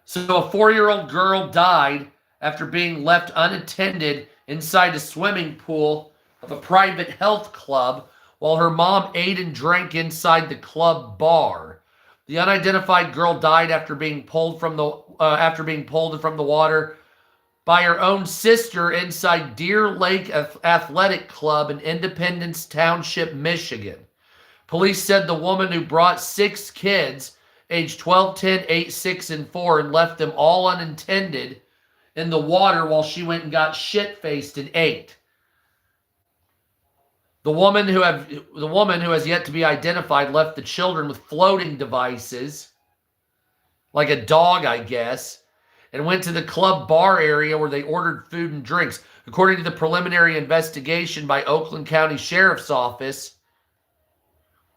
So a 4-year-old girl died after being left unattended inside a swimming pool of a private health club while her mom ate and drank inside the club bar. The unidentified girl died after being pulled from the water by her own sister inside Deer Lake Athletic Club in Independence Township, Michigan. Police said the woman who brought 6 kids, aged 12, 10, 8, 6, and 4, and left them all unattended in the water while she went and got shit-faced and ate. The woman who has yet to be identified left the children with floating devices, like a dog, I guess, and went to the club bar area where they ordered food and drinks. According to the preliminary investigation by Oakland County Sheriff's Office,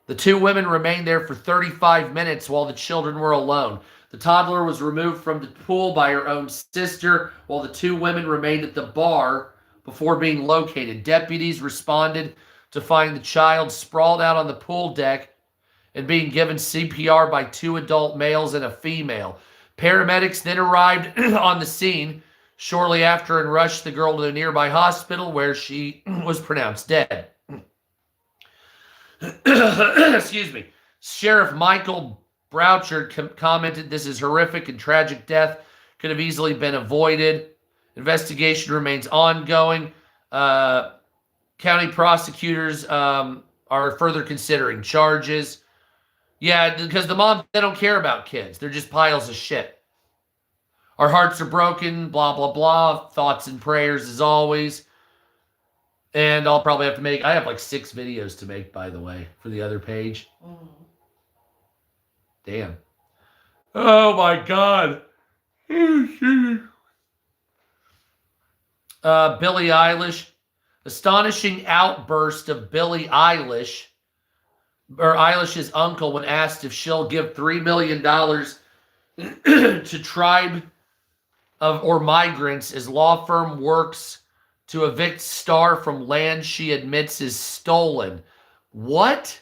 the 2 women remained there for 35 minutes while the children were alone. The toddler was removed from the pool by her own sister while the 2 women remained at the bar before being located. Deputies responded to find the child sprawled out on the pool deck and being given CPR by 2 adult males and a female. Paramedics then arrived on the scene, shortly after and rushed the girl to the nearby hospital where she was pronounced dead. Excuse me. Sheriff Michael Bouchard commented, "This is horrific and tragic death. Could have easily been avoided. Investigation remains ongoing. County prosecutors are further considering charges." Yeah, because the moms, they don't care about kids. They're just piles of shit. Our hearts are broken, blah, blah, blah. Thoughts and prayers as always. And I'll probably have to I have like 6 videos to make, by the way, for the other page. Damn. Oh my God. Billie Eilish. Astonishing outburst of Billie Eilish, or Eilish's uncle, when asked if she'll give $3 million to tribe or migrants as law firm works to evict star from land she admits is stolen. What?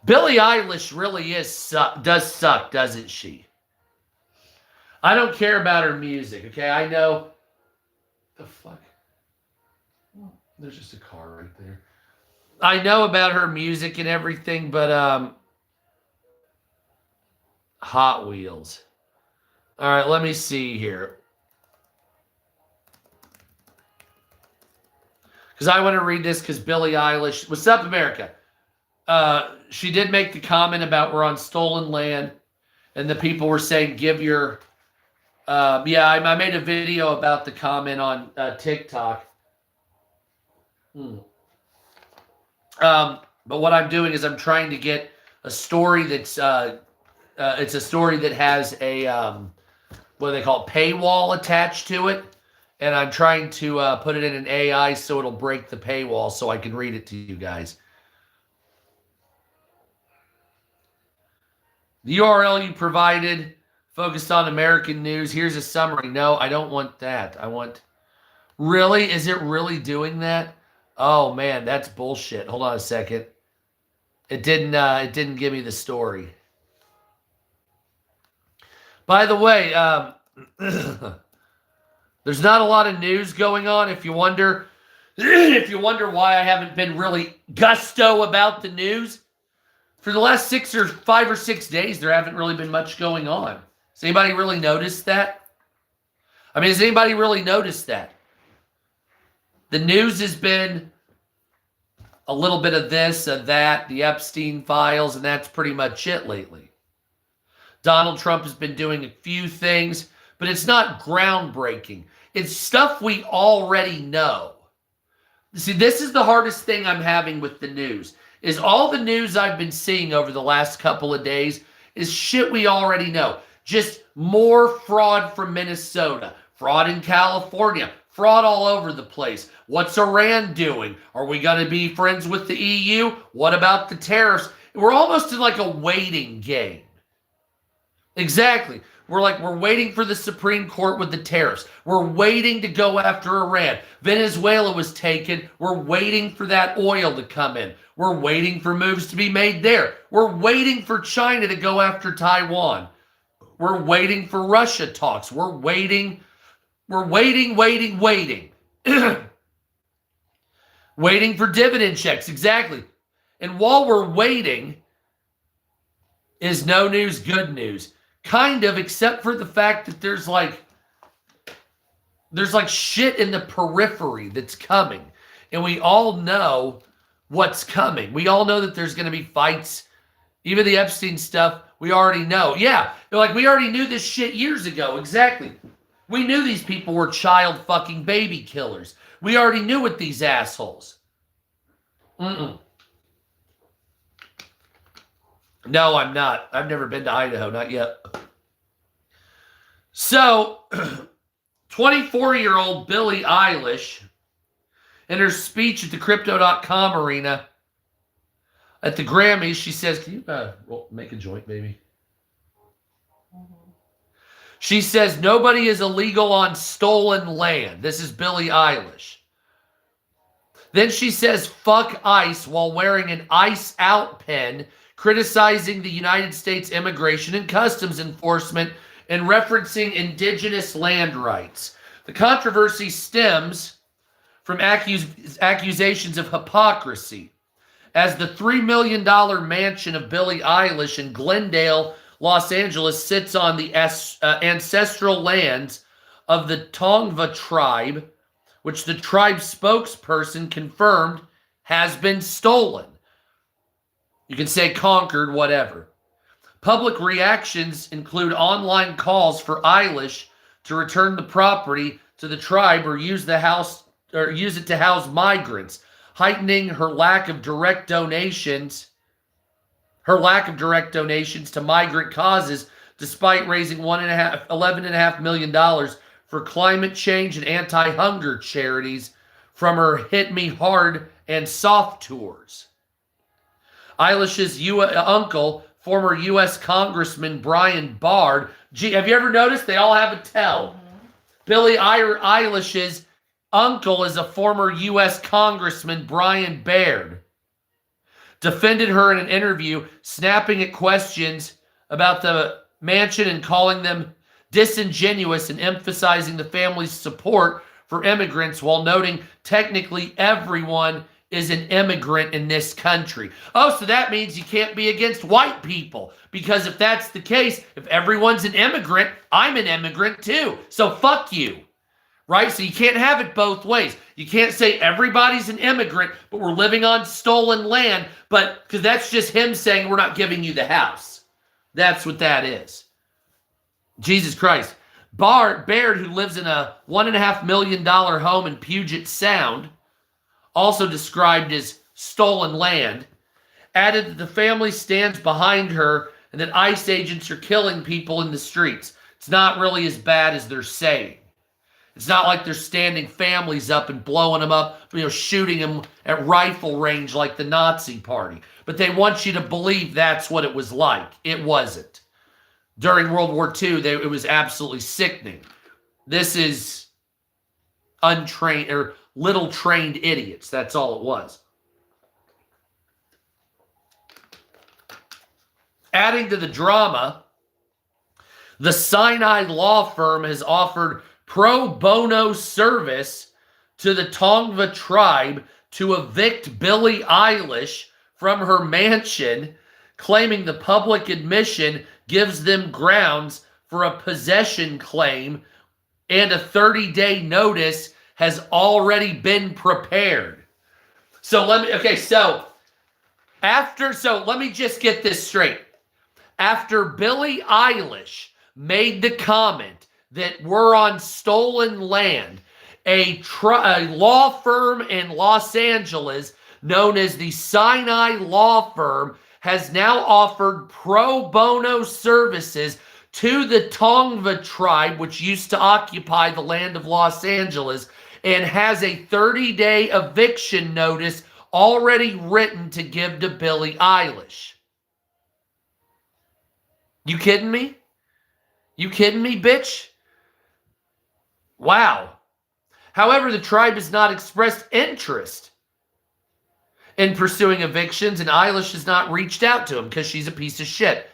Billie Eilish really does suck, doesn't she? I don't care about her music, okay? I know. The fuck? There's just a car right there. I know about her music and everything, but Hot Wheels. All right, let me see here. Because I want to read this because Billie Eilish. What's up, America? She did make the comment about we're on stolen land, and the people were saying give your... yeah, I made a video about the comment on TikTok. But what I'm doing is I'm trying to get a story that's... it's a story that has a... what do they call it? Paywall attached to it. And I'm trying to put it in an AI so it'll break the paywall so I can read it to you guys. The URL you provided focused on American news. Here's a summary. No, I don't want that. I want... Really? Is it really doing that? Oh, man, that's bullshit. Hold on a second. It didn't give me the story. By the way, there's not a lot of news going on. If you wonder why I haven't been really gusto about the news, for the last 5 or 6 days, there haven't really been much going on. Has anybody really noticed that? I mean, has anybody really noticed that? The news has been a little bit of this and that, the Epstein files, and that's pretty much it lately. Donald Trump has been doing a few things, but it's not groundbreaking. It's stuff we already know. See, this is the hardest thing I'm having with the news, is all the news I've been seeing over the last couple of days is shit we already know. Just more fraud from Minnesota, fraud in California, fraud all over the place. What's Iran doing? Are we going to be friends with the EU? What about the tariffs? We're almost in like a waiting game. Exactly. We're waiting for the Supreme Court with the tariffs. We're waiting to go after Iran. Venezuela was taken. We're waiting for that oil to come in. We're waiting for moves to be made there. We're waiting for China to go after Taiwan. We're waiting for Russia talks. We're waiting. Waiting for dividend checks. Exactly. And while we're waiting, is no news good news? Kind of, except for the fact that there's like shit in the periphery that's coming. And we all know what's coming. We all know that there's going to be fights. Even the Epstein stuff, we already know. Yeah, like we already knew this shit years ago. Exactly. We knew these people were child fucking baby killers. We already knew it, these assholes. No, I'm not. I've never been to Idaho. Not yet. So, 24-year-old Billie Eilish, in her speech at the Crypto.com arena at the Grammys, she says, can you make a joint, baby? She says, nobody is illegal on stolen land. This is Billie Eilish. Then she says, fuck ICE, while wearing an ICE out pen, criticizing the United States Immigration and Customs Enforcement and referencing indigenous land rights. The controversy stems from accusations of hypocrisy, as the $3 million mansion of Billie Eilish in Glendale, Los Angeles, sits on the ancestral lands of the Tongva tribe, which the tribe's spokesperson confirmed has been stolen. You can say conquered, whatever. Public reactions include online calls for Eilish to return the property to the tribe or use it to house migrants, heightening her lack of direct donations to migrant causes, despite raising $11.5 million for climate change and anti-hunger charities from her Hit Me Hard and Soft tours. Eilish's uncle, former U.S. Congressman Brian Baird. Have you ever noticed they all have a tell? Mm-hmm. Billie Eilish's uncle is a former U.S. Congressman, Brian Baird, defended her in an interview, snapping at questions about the mansion and calling them disingenuous and emphasizing the family's support for immigrants while noting technically everyone is an immigrant in this country. Oh, so that means you can't be against white people, because if that's the case, if everyone's an immigrant, I'm an immigrant too. So fuck you. Right? So you can't have it both ways. You can't say everybody's an immigrant, but we're living on stolen land, but because that's just him saying we're not giving you the house. That's what that is. Jesus Christ. Baird, who lives in a $1.5 million home in Puget Sound, also described as stolen land, added that the family stands behind her and that ICE agents are killing people in the streets. It's not really as bad as they're saying. It's not like they're standing families up and blowing them up, shooting them at rifle range like the Nazi Party. But they want you to believe that's what it was like. It wasn't. During World War II, it was absolutely sickening. This is untrained or little trained idiots. That's all it was. Adding to the drama, the Sinai law firm has offered pro bono service to the Tongva tribe to evict Billie Eilish from her mansion, claiming the public admission gives them grounds for a possession claim and a 30-day notice has already been prepared. So let me just get this straight. After Billie Eilish made the comment that we're on stolen land, a law firm in Los Angeles known as the Sinai Law Firm has now offered pro bono services to the Tongva tribe, which used to occupy the land of Los Angeles, and has a 30-day eviction notice already written to give to Billie Eilish. You kidding me? You kidding me, bitch? Wow. However, the tribe has not expressed interest in pursuing evictions, and Eilish has not reached out to him because she's a piece of shit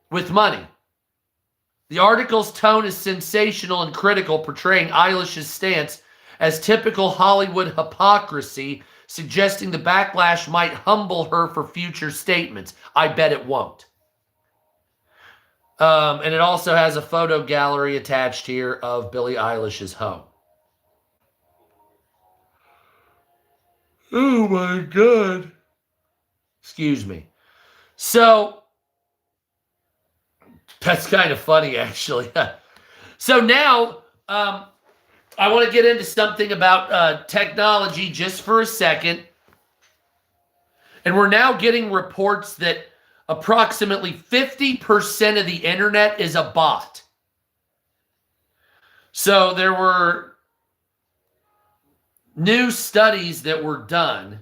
with money. The article's tone is sensational and critical, portraying Eilish's stance as typical Hollywood hypocrisy, suggesting the backlash might humble her for future statements. I bet it won't. And it also has a photo gallery attached here of Billie Eilish's home. Oh my God. Excuse me. So, that's kind of funny, actually. So now, I want to get into something about technology just for a second. And we're now getting reports that approximately 50% of the internet is a bot. So there were new studies that were done.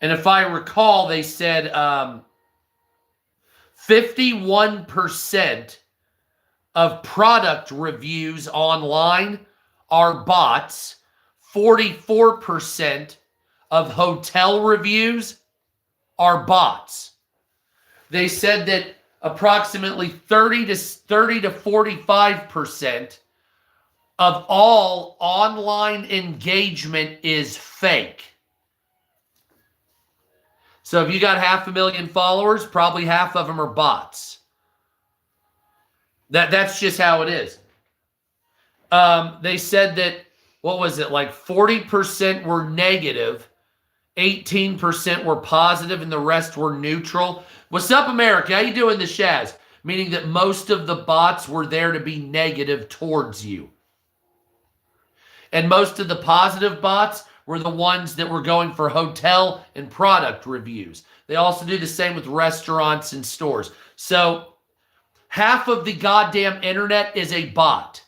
And if I recall, they said 51% of product reviews online are bots. 44% of hotel reviews are bots. They said that approximately 30 to 45% of all online engagement is fake. So if you got 500,000 followers, probably half of them are bots. That's just how it is. They said that, what was it, like 40% were negative, 18% were positive, and the rest were neutral. What's up, America? How you doing, the Shaz? Meaning that most of the bots were there to be negative towards you. And most of the positive bots were the ones that were going for hotel and product reviews. They also do the same with restaurants and stores. So half of the goddamn internet is a bot.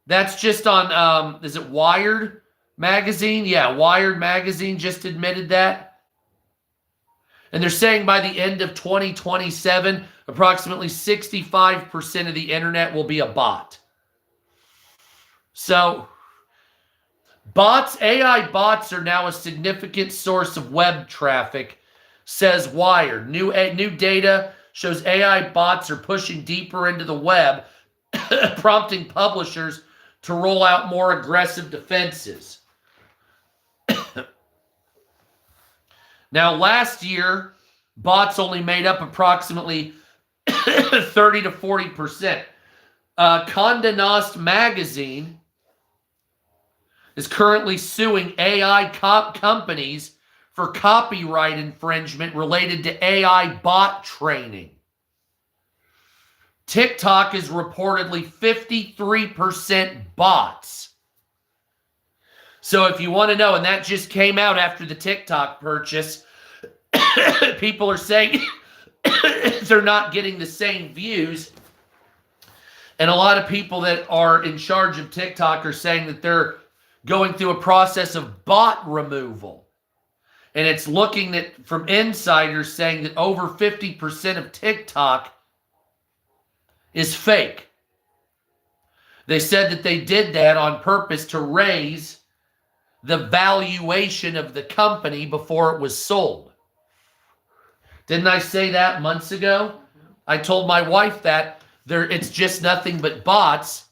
That's just on, is it Wired magazine? Yeah, Wired magazine just admitted that. And they're saying by the end of 2027, approximately 65% of the internet will be a bot. So bots, AI bots are now a significant source of web traffic, says Wired. New data shows AI bots are pushing deeper into the web, prompting publishers to roll out more aggressive defenses. Now, last year, bots only made up approximately 30 to 40%. Condé Nast magazine is currently suing AI companies for copyright infringement related to AI bot training. TikTok is reportedly 53% bots. So if you want to know, and that just came out after the TikTok purchase, people are saying they're not getting the same views. And a lot of people that are in charge of TikTok are saying that they're going through a process of bot removal. And it's looking at, from insiders saying that over 50% of TikTok is fake. They said that they did that on purpose to raise the valuation of the company before it was sold. Didn't I say that months ago? I told my wife that it's just nothing but bots,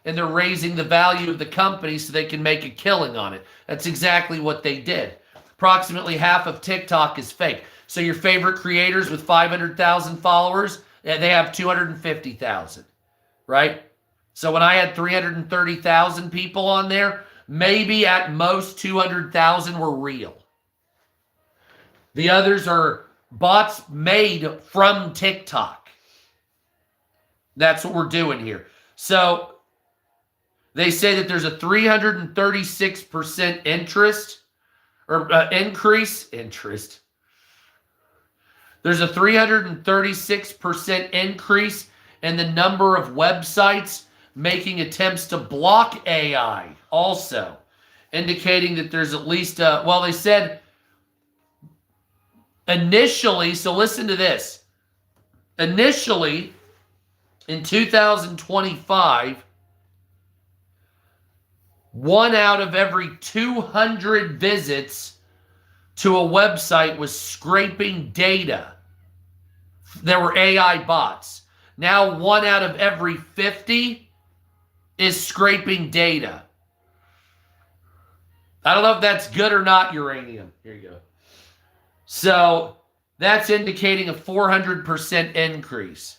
and they're raising the value of the company so they can make a killing on it. That's exactly what they did. Approximately half of TikTok is fake. So your favorite creators with 500,000 followers, they have 250,000, right? So when I had 330,000 people on there, maybe at most 200,000 were real. The others are bots made from TikTok. That's what we're doing here. So they say that there's a 336% increase. There's a 336% increase in the number of websites making attempts to block AI also, indicating that there's at least they said initially, so listen to this. Initially, in 2025, 1 out of every 200 visits to a website was scraping data. There were AI bots. Now 1 out of every 50 is scraping data. I don't know if that's good or not, Uranium. Here you go. So that's indicating a 400% increase.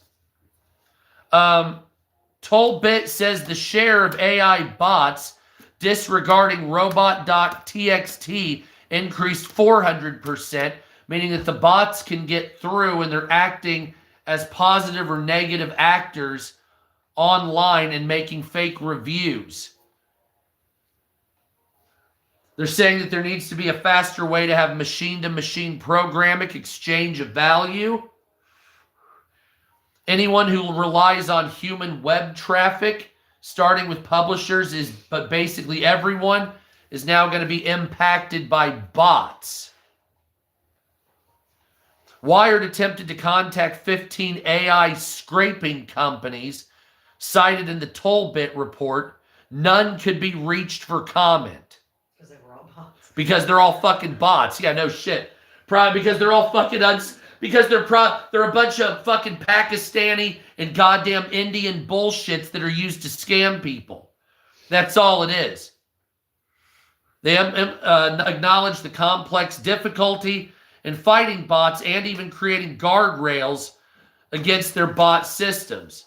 Tollbit says the share of AI bots disregarding robot.txt increased 400%, meaning that the bots can get through and they're acting as positive or negative actors online and making fake reviews. They're saying that there needs to be a faster way to have machine-to-machine programming exchange of value. Anyone who relies on human web traffic, starting with publishers, but basically everyone, is now going to be impacted by bots. Wired attempted to contact 15 AI scraping companies cited in the Tollbit report. None could be reached for comment. Because they were all bots. Because they're all fucking bots. Yeah, no shit. Probably because they're all fucking Because they're a bunch of fucking Pakistani and goddamn Indian bullshits that are used to scam people. That's all it is. They acknowledge the complex difficulty in fighting bots and even creating guardrails against their bot systems.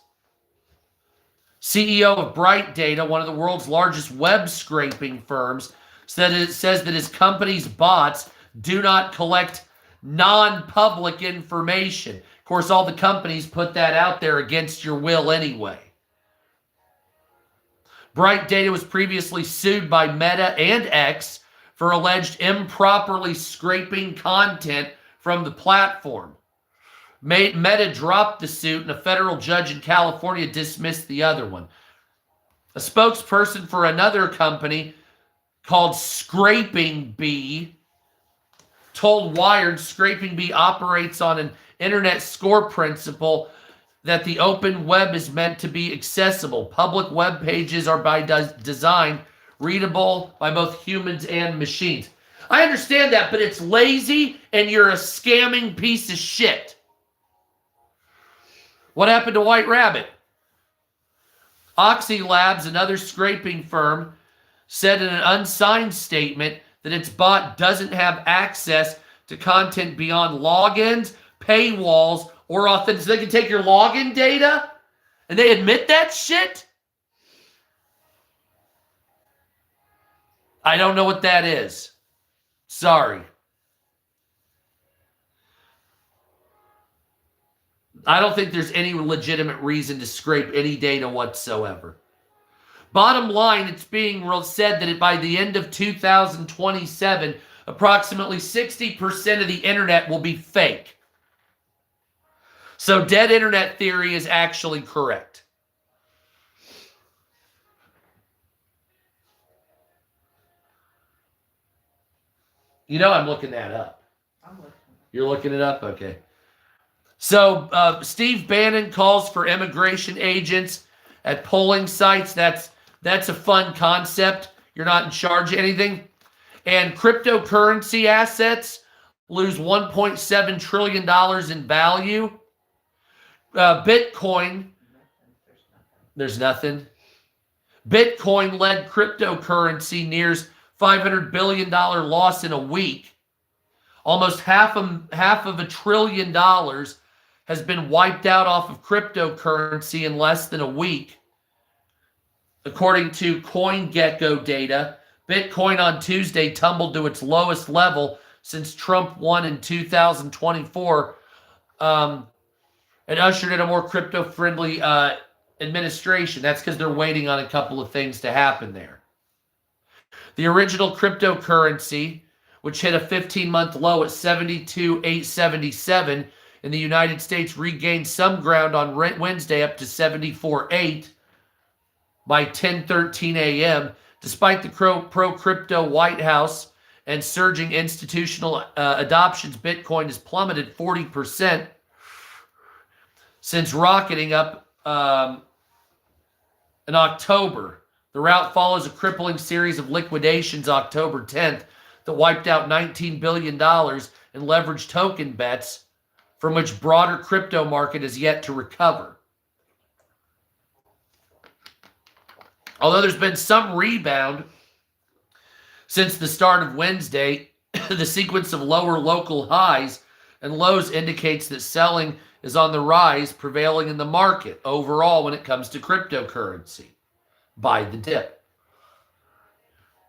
CEO of Bright Data, one of the world's largest web scraping firms, says that his company's bots do not collect non-public information. Of course, all the companies put that out there against your will anyway. Bright Data was previously sued by Meta and X for alleged improperly scraping content from the platform. Meta dropped the suit, and a federal judge in California dismissed the other one. A spokesperson for another company called Scraping Bee told Wired Scraping Bee operates on an internet score principle that the open web is meant to be accessible. Public web pages are by design readable by both humans and machines. I understand that, but it's lazy and you're a scamming piece of shit. What happened to White Rabbit? Oxy Labs, another scraping firm, said in an unsigned statement that its bot doesn't have access to content beyond logins, paywalls, or authentic. So they can take your login data and they admit that shit? I don't know what that is. Sorry. I don't think there's any legitimate reason to scrape any data whatsoever. Bottom line, it's being said that by the end of 2027, approximately 60% of the internet will be fake. So dead internet theory is actually correct. You know I'm looking that up. I'm looking. You're looking it up? Okay. So Steve Bannon calls for immigration agents at polling sites. That's a fun concept. You're not in charge of anything. And cryptocurrency assets lose $1.7 trillion in value. Bitcoin, there's nothing. Bitcoin-led cryptocurrency nears $500 billion loss in a week. Almost half of $1 trillion has been wiped out off of cryptocurrency in less than a week. According to CoinGecko data, Bitcoin on Tuesday tumbled to its lowest level since Trump won in 2024 and ushered in a more crypto-friendly administration. That's because they're waiting on a couple of things to happen there. The original cryptocurrency, which hit a 15-month low at 72,877 in the United States, regained some ground on Wednesday up to 74.8 by 10:13 a.m. Despite the pro-crypto White House and surging institutional adoptions, Bitcoin has plummeted 40% since rocketing up in October. The rout follows a crippling series of liquidations October 10th that wiped out $19 billion in leveraged token bets from which broader crypto market is yet to recover. Although there's been some rebound since the start of Wednesday, the sequence of lower local highs and lows indicates that selling is on the rise, prevailing in the market overall when it comes to cryptocurrency. Buy the dip.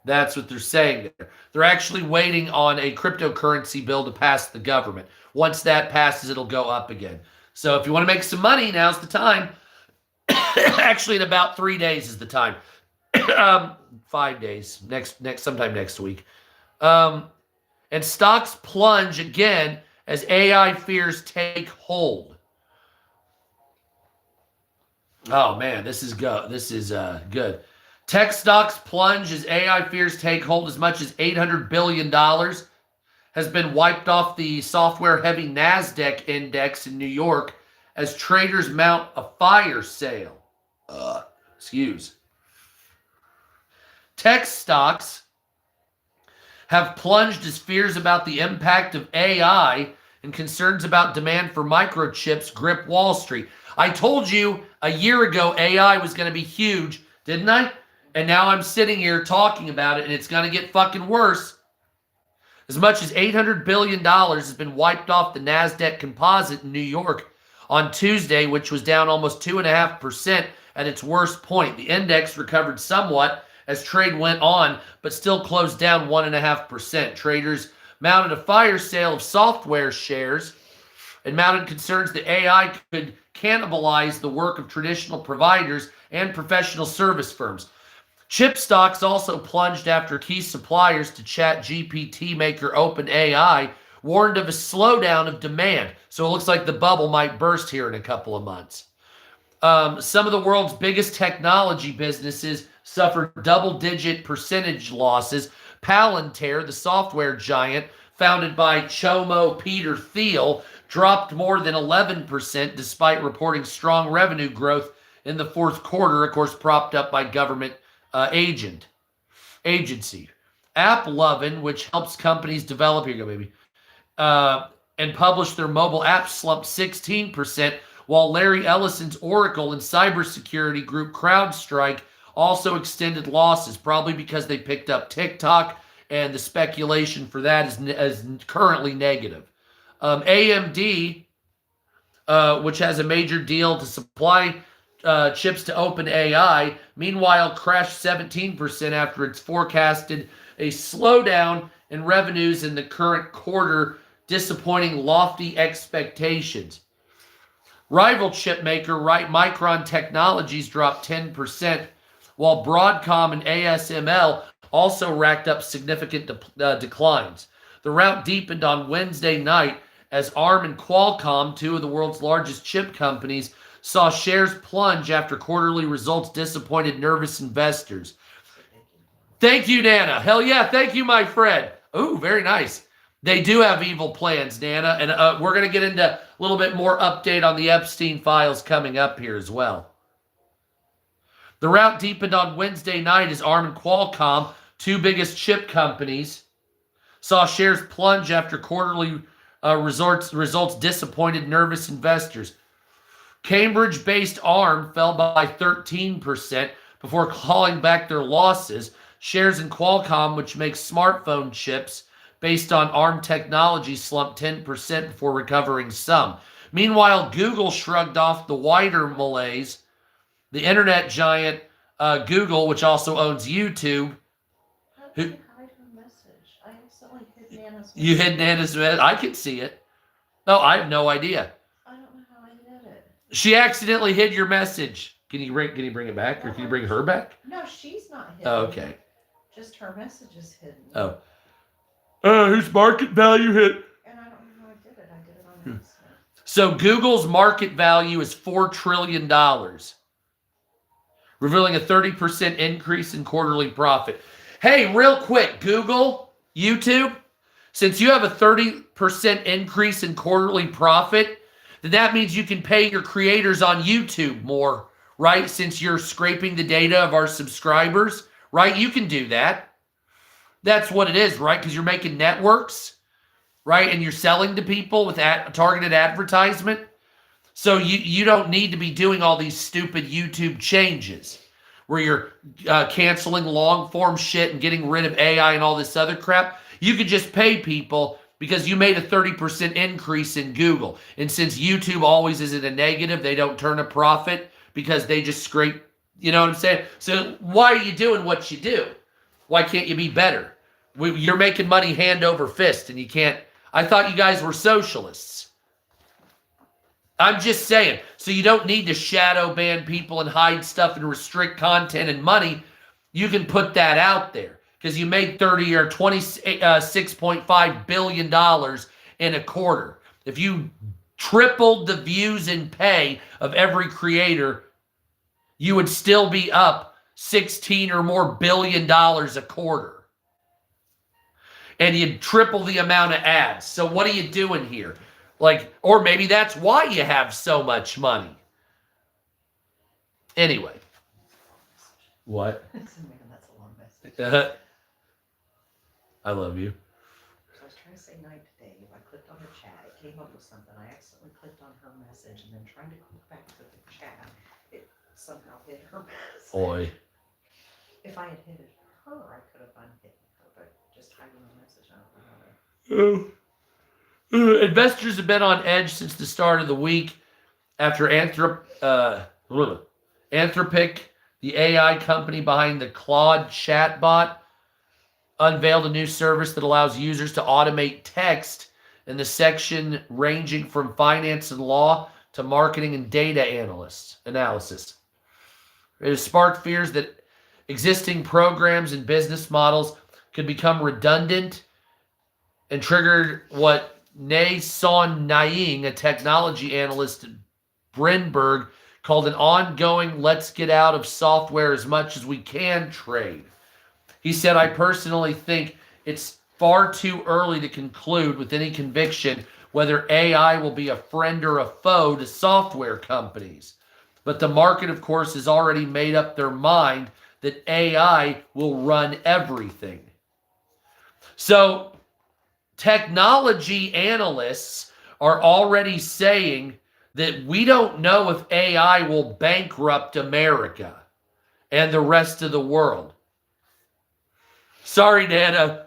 That's what they're saying there. They're actually waiting on a cryptocurrency bill to pass the government. Once that passes, it'll go up again. So if you want to make some money, now's the time. Actually, in about 3 days is the time. 5 days, sometime next week. And stocks plunge again as AI fears take hold. Oh man, this is good. Tech stocks plunge as AI fears take hold. As much as $800 billion has been wiped off the software-heavy NASDAQ index in New York as traders mount a fire sale. Tech stocks have plunged as fears about the impact of AI and concerns about demand for microchips grip Wall Street. I told you a year ago AI was going to be huge, didn't I? And now I'm sitting here talking about it, and it's going to get fucking worse. As much as $800 billion has been wiped off the NASDAQ composite in New York on Tuesday, which was down almost 2.5% at its worst point. The index recovered somewhat as trade went on, but still closed down 1.5%. Traders mounted a fire sale of software shares and mounted concerns that AI could cannibalize the work of traditional providers and professional service firms. Chip stocks also plunged after key suppliers to ChatGPT maker OpenAI warned of a slowdown of demand. So it looks like the bubble might burst here in a couple of months. Some of the world's biggest technology businesses suffered double-digit percentage losses. Palantir, the software giant founded by Chomo Peter Thiel, dropped more than 11% despite reporting strong revenue growth in the fourth quarter, of course, propped up by government agency. AppLovin, which helps companies develop, here you go, baby, and publish their mobile apps, slumped 16%, while Larry Ellison's Oracle and cybersecurity group CrowdStrike also extended losses, probably because they picked up TikTok, and the speculation for that is currently negative. AMD, which has a major deal to supply chips to OpenAI, meanwhile crashed 17% after it's forecasted a slowdown in revenues in the current quarter, disappointing lofty expectations. Rival chip maker Micron Technologies dropped 10%, while Broadcom and ASML also racked up significant declines. The rout deepened on Wednesday night as ARM and Qualcomm, two of the world's largest chip companies, saw shares plunge after quarterly results disappointed nervous investors. Thank you, Nana. Hell yeah, thank you, my friend. Ooh, very nice. They do have evil plans, Nana, and we're going to get into a little bit more update on the Epstein files coming up here as well. The rout deepened on Wednesday night as ARM and Qualcomm, two biggest chip companies, saw shares plunge after quarterly results disappointed nervous investors. Cambridge-based ARM fell by 13% before clawing back their losses. Shares in Qualcomm, which makes smartphone chips based on ARM technology, slumped 10% before recovering some. Meanwhile, Google shrugged off the wider malaise. The internet giant Google, which also owns YouTube. How did you hide her message? I accidentally hid Nana's message. You hid Nana's message? I can see it. No, I have no idea. I don't know how I did it. She accidentally hid your message. Can you bring it back, or can you bring her back? No, she's not hidden. Oh, okay. Just her message is hidden. Oh. Whose market value hit? And I don't know how I did it. I did it on accident. So Google's market value is $4 trillion, revealing a 30% increase in quarterly profit. Hey, real quick, Google, YouTube, since you have a 30% increase in quarterly profit, then that means you can pay your creators on YouTube more, right? Since you're scraping the data of our subscribers, right? You can do that. That's what it is, right? Because you're making networks, right? And you're selling to people with targeted advertisement. So you don't need to be doing all these stupid YouTube changes where you're canceling long form shit and getting rid of AI and all this other crap. You could just pay people because you made a 30% increase in Google. And since YouTube always is in a negative, they don't turn a profit because they just scrape, you know what I'm saying? So why are you doing what you do? Why can't you be better? You're making money hand over fist and you can't. I thought you guys were socialists. I'm just saying. So you don't need to shadow ban people and hide stuff and restrict content and money. You can put that out there because you made 30 or $26.5 billion in a quarter. If you tripled the views and pay of every creator, you would still be up 16 or more billion dollars a quarter. And you'd triple the amount of ads. So what are you doing here? Like, or maybe that's why you have so much money. Anyway. What? That's a long message. I love you. So I was trying to say night to Dave. I clicked on her chat. It came up with something. I accidentally clicked on her message and then trying to click back to the chat, it somehow hit her message. Boy. If I had hit her, I could have unhit her, but just hiding the message, I don't know how to. Investors have been on edge since the start of the week after Anthropic, the AI company behind the Claude chatbot, unveiled a new service that allows users to automate text in the section ranging from finance and law to marketing and data analysis. It has sparked fears that existing programs and business models could become redundant and triggered what Nay Son Naing, a technology analyst at Brinberg, called an ongoing let's get out of software as much as we can trade. He said, I personally think it's far too early to conclude with any conviction whether AI will be a friend or a foe to software companies. But the market, of course, has already made up their mind that AI will run everything. So technology analysts are already saying that we don't know if AI will bankrupt America and the rest of the world. Sorry, Nana.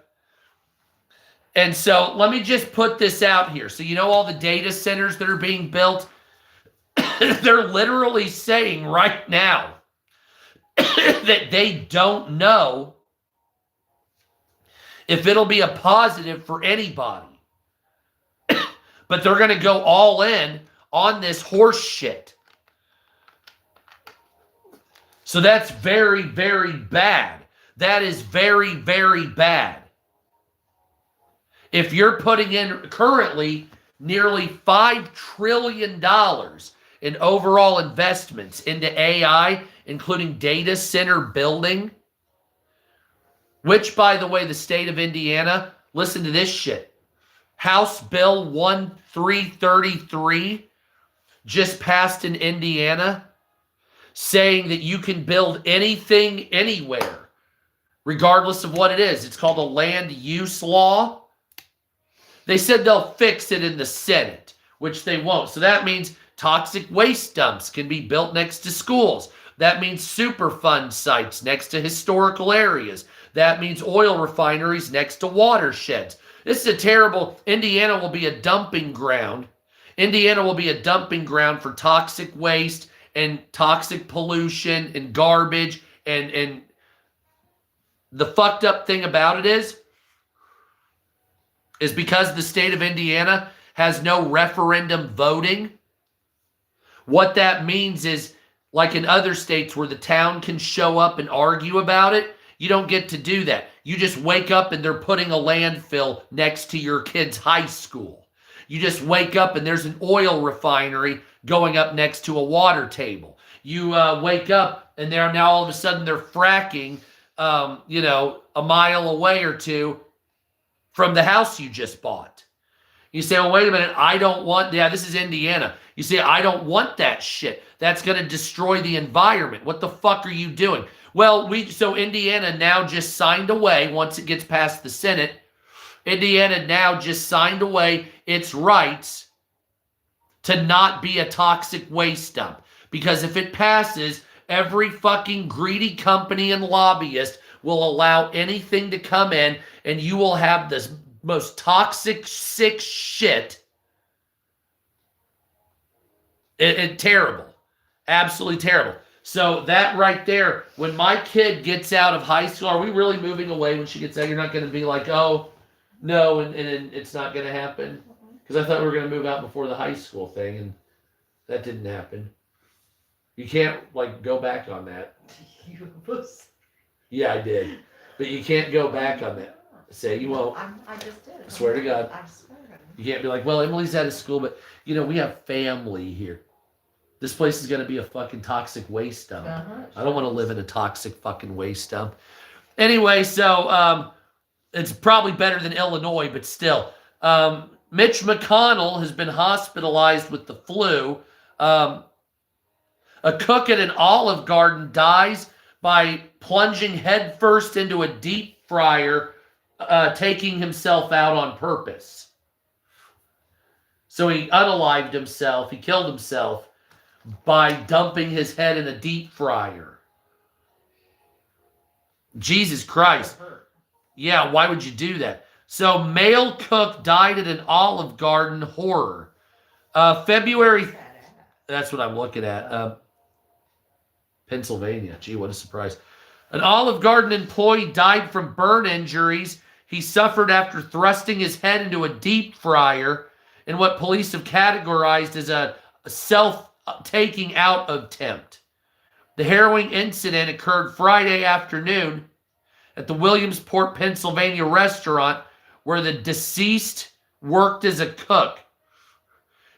And so let me just put this out here. So you know all the data centers that are being built? They're literally saying right now that they don't know if it'll be a positive for anybody. But they're going to go all in on this horse shit. So that's very, very bad. That is very, very bad. If you're putting in currently nearly $5 trillion in overall investments into AI, including data center building, which, by the way, the state of Indiana, listen to this shit. House Bill 1333 just passed in Indiana saying that you can build anything anywhere, regardless of what it is. It's called a land use law. They said they'll fix it in the Senate, which they won't. So that means toxic waste dumps can be built next to schools. That means Superfund sites next to historical areas. That means oil refineries next to watersheds. This is a terrible... Indiana will be a dumping ground. Indiana will be a dumping ground for toxic waste and toxic pollution and garbage. And the fucked up thing about it is because the state of Indiana has no referendum voting, what that means is, like in other states where the town can show up and argue about it, you don't get to do that. You just wake up and they're putting a landfill next to your kid's high school. You just wake up and there's an oil refinery going up next to a water table. You wake up and they're now all of a sudden they're fracking, a mile away or two from the house you just bought. You say, well, wait a minute, I don't want, this is Indiana. You say, I don't want that shit. That's going to destroy the environment. What the fuck are you doing? Well, so Indiana now just signed away, once it gets past the Senate, Indiana now just signed away its rights to not be a toxic waste dump. Because if it passes, every fucking greedy company and lobbyist will allow anything to come in, and you will have this most toxic, sick shit. Terrible. Absolutely terrible. So that right there, when my kid gets out of high school, are we really moving away when she gets out? You're not going to be like, oh, no, and it's not going to happen? Because I thought we were going to move out before the high school thing, and that didn't happen. You can't, go back on that. Yeah, I did. But you can't go back on that. Say you won't. I just did. I swear to God. I swear to God. You can't be like, well, Emily's out of school, but, we have family here. This place is going to be a fucking toxic waste dump. I don't want to live in a toxic fucking waste dump. Anyway, so it's probably better than Illinois, but still. Mitch McConnell has been hospitalized with the flu. A cook at an Olive Garden dies by plunging headfirst into a deep fryer, taking himself out on purpose. So he unalived himself. He killed himself by dumping his head in a deep fryer. Jesus Christ. Yeah, why would you do that? So male cook died at an Olive Garden. Horror. February. That's what I'm looking at. Pennsylvania. Gee, what a surprise. An Olive Garden employee died from burn injuries he suffered after thrusting his head into a deep fryer in what police have categorized as a self-taking out attempt. The harrowing incident occurred Friday afternoon at the Williamsport, Pennsylvania restaurant where the deceased worked as a cook.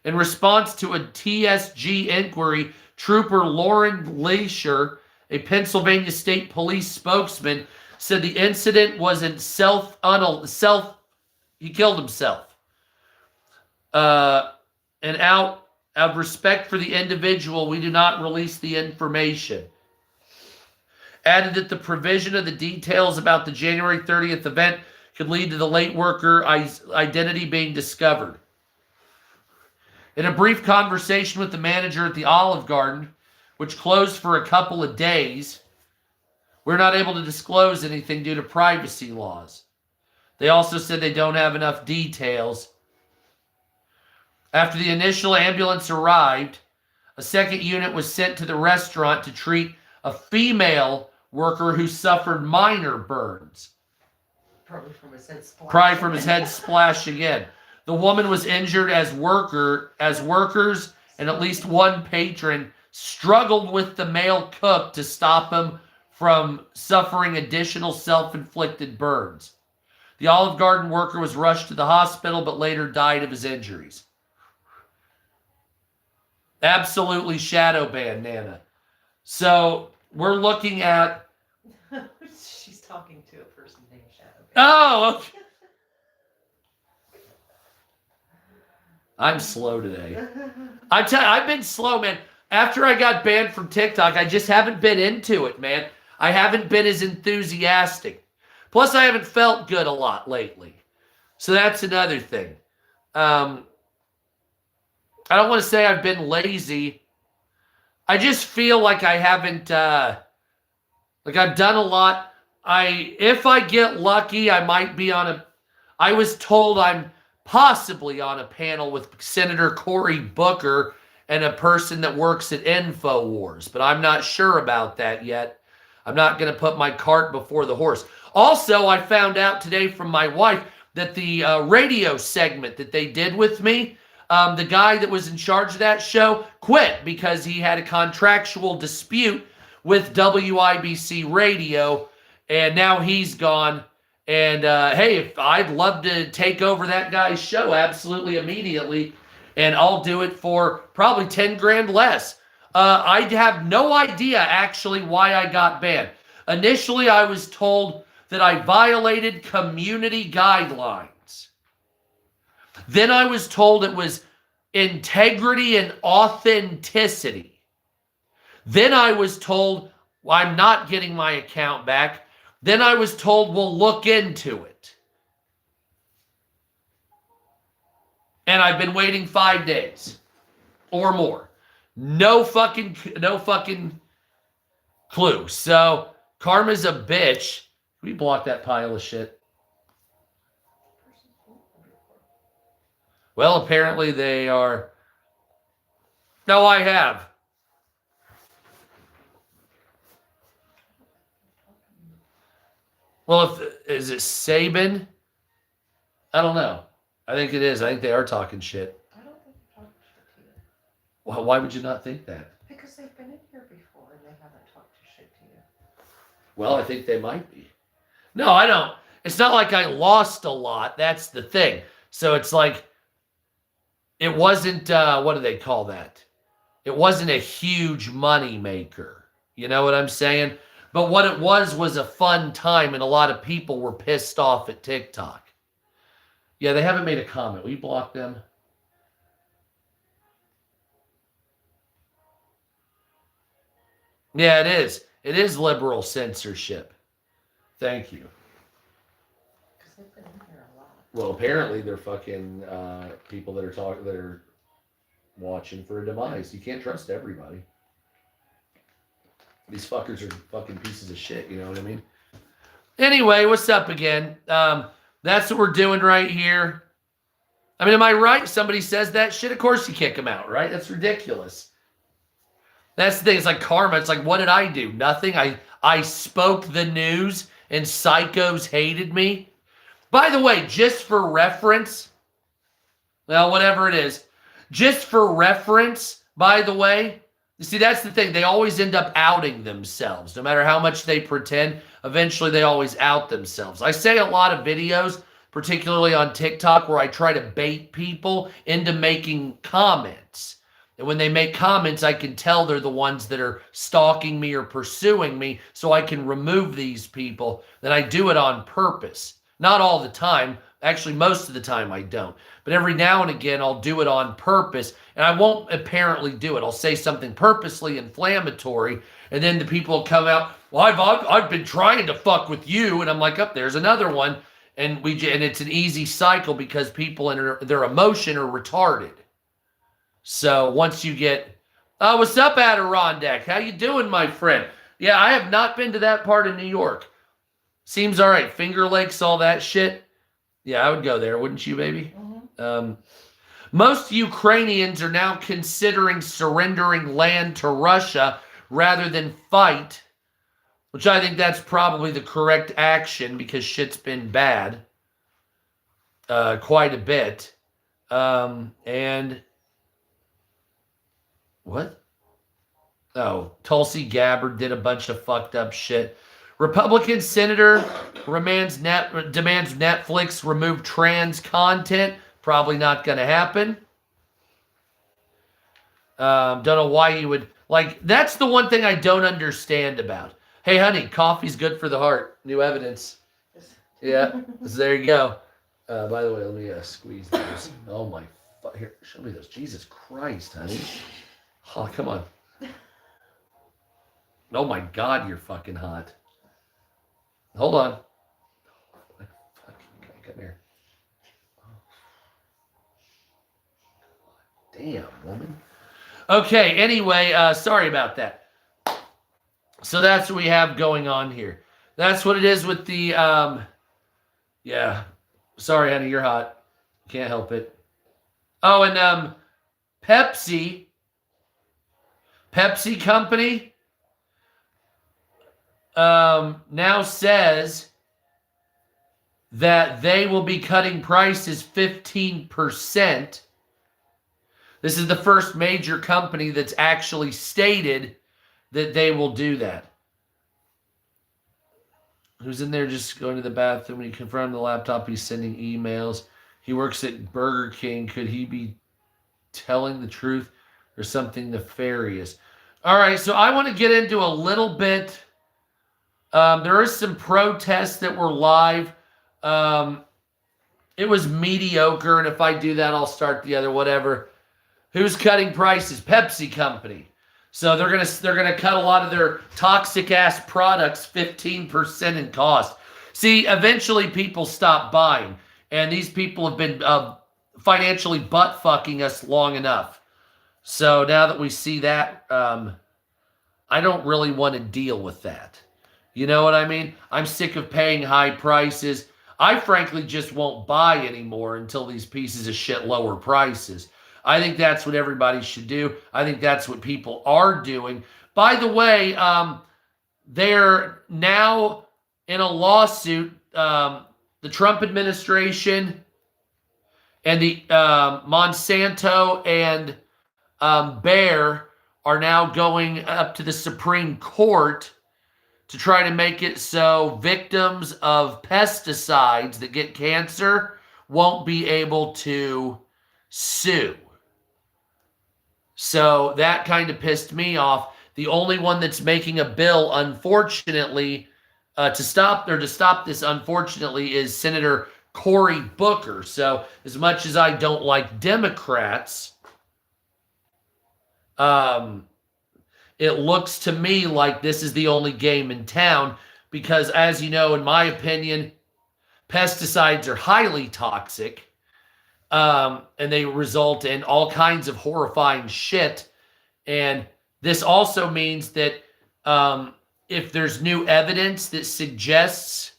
In response to a TSG inquiry, Trooper Lauren Leisher, a Pennsylvania State Police spokesman, said the incident was in he killed himself. And out of respect for the individual, we do not release the information. Added that the provision of the details about the January 30th event could lead to the late worker identity being discovered. In a brief conversation with the manager at the Olive Garden, which closed for a couple of days, we're not able to disclose anything due to privacy laws. They also said they don't have enough details. After the initial ambulance arrived, a second unit was sent to the restaurant to treat a female worker who suffered minor burns. Probably from his head splash. Probably from his head splashing in. The woman was injured as workers and at least one patron struggled with the male cook to stop him from suffering additional self-inflicted burns. The Olive Garden worker was rushed to the hospital but later died of his injuries. Absolutely shadow banned, Nana. So we're looking at... She's talking to a person named Shadow. Oh, okay. I'm slow today. I'm telling you, I've been slow, man. After I got banned from TikTok, I just haven't been into it, man. I haven't been as enthusiastic. Plus, I haven't felt good a lot lately. So that's another thing. I don't want to say I've been lazy. I just feel like I haven't, like I've done a lot. If I get lucky, I might be I was told I'm possibly on a panel with Senator Cory Booker and a person that works at InfoWars, but I'm not sure about that yet. I'm not going to put my cart before the horse. Also, I found out today from my wife that the radio segment that they did with me, the guy that was in charge of that show quit because he had a contractual dispute with WIBC Radio, and now he's gone. And hey, I'd love to take over that guy's show absolutely immediately, and I'll do it for probably 10 grand less. I have no idea actually why I got banned. Initially, I was told that I violated community guidelines. Then I was told it was integrity and authenticity. Then I was told I'm not getting my account back. Then I was told we'll look into it. And I've been waiting 5 days or more. No fucking clue. So karma's a bitch. We block that pile of shit. Well, apparently they are. No, I have. Well, is it Saban? I don't know. I think it is. I think they are talking shit. I don't think they're talking shit to you. Well, why would you not think that? Because they've been in here before and they haven't talked shit to you. Well, I think they might be. No, I don't. It's not like I lost a lot. That's the thing. So it's like, it wasn't, what do they call that? It wasn't a huge money maker. You know what I'm saying? But what it was a fun time, and a lot of people were pissed off at TikTok. Yeah, they haven't made a comment. Will you block them? Yeah, it is. It is liberal censorship. Thank you. Because they've been in here a lot. Well, apparently they're fucking people that are watching for a demise. You can't trust everybody. These fuckers are fucking pieces of shit. You know what I mean? Anyway, what's up again? That's what we're doing right here. I mean, am I right? Somebody says that shit. Of course you kick them out, right? That's ridiculous. That's the thing. It's like karma. It's like, what did I do? Nothing. I spoke the news and psychos hated me. By the way, just for reference, well, whatever it is, just for reference, by the way, you see, that's the thing. They always end up outing themselves. No matter how much they pretend, eventually they always out themselves. I say a lot of videos, particularly on TikTok, where I try to bait people into making comments. And when they make comments, I can tell they're the ones that are stalking me or pursuing me, so I can remove these people. Then I do it on purpose. Not all the time. Actually, most of the time I don't. But every now and again, I'll do it on purpose. And I won't apparently do it. I'll say something purposely inflammatory. And then the people will come out, well, I've been trying to fuck with you. And I'm like, oh, there's another one. And it's an easy cycle because people in their emotion are retarded. So once you get, what's up, Adirondack? How you doing, my friend? Yeah, I have not been to that part of New York. Seems all right. Finger Lakes, all that shit. Yeah, I would go there, wouldn't you, baby? Mm-hmm. Most Ukrainians are now considering surrendering land to Russia rather than fight, which I think that's probably the correct action because shit's been bad quite a bit. And what? Oh, Tulsi Gabbard did a bunch of fucked up shit. Republican senator demands Netflix remove trans content. Probably not going to happen. Don't know why you would... Like, that's the one thing I don't understand about. Hey, honey, coffee's good for the heart. New evidence. Yeah, so there you go. By the way, let me squeeze those. Oh, my... Here, show me those. Jesus Christ, honey. Oh, come on. Oh, my God, you're fucking hot. Hold on. Come here. Damn, woman. Okay, anyway, sorry about that. So that's what we have going on here. That's what it is with the, yeah. Sorry, honey, you're hot. Can't help it. Oh, and Pepsi Company now says that they will be cutting prices 15%. This is the first major company that's actually stated that they will do that. Who's in there just going to the bathroom? When he confirmed the laptop, he's sending emails. He works at Burger King. Could he be telling the truth or something nefarious? All right, so I want to get into a little bit. There is some protests that were live. It was mediocre, and if I do that, I'll start the other, whatever. Who's cutting prices? Pepsi Company. So they're gonna cut a lot of their toxic ass products 15% in cost. See, eventually people stop buying, and these people have been financially butt fucking us long enough. So now that we see that, I don't really want to deal with that. You know what I mean? I'm sick of paying high prices. I frankly just won't buy anymore until these pieces of shit lower prices. I think that's what everybody should do. I think that's what people are doing. By the way, they're now in a lawsuit. The Trump administration and the Monsanto and Bayer are now going up to the Supreme Court to try to make it so victims of pesticides that get cancer won't be able to sue. So that kind of pissed me off. The only one that's making a bill, unfortunately, to stop this, unfortunately, is Senator Cory Booker. So as much as I don't like Democrats, it looks to me like this is the only game in town because, as you know, in my opinion, pesticides are highly toxic, and they result in all kinds of horrifying shit. And this also means that if there's new evidence that suggests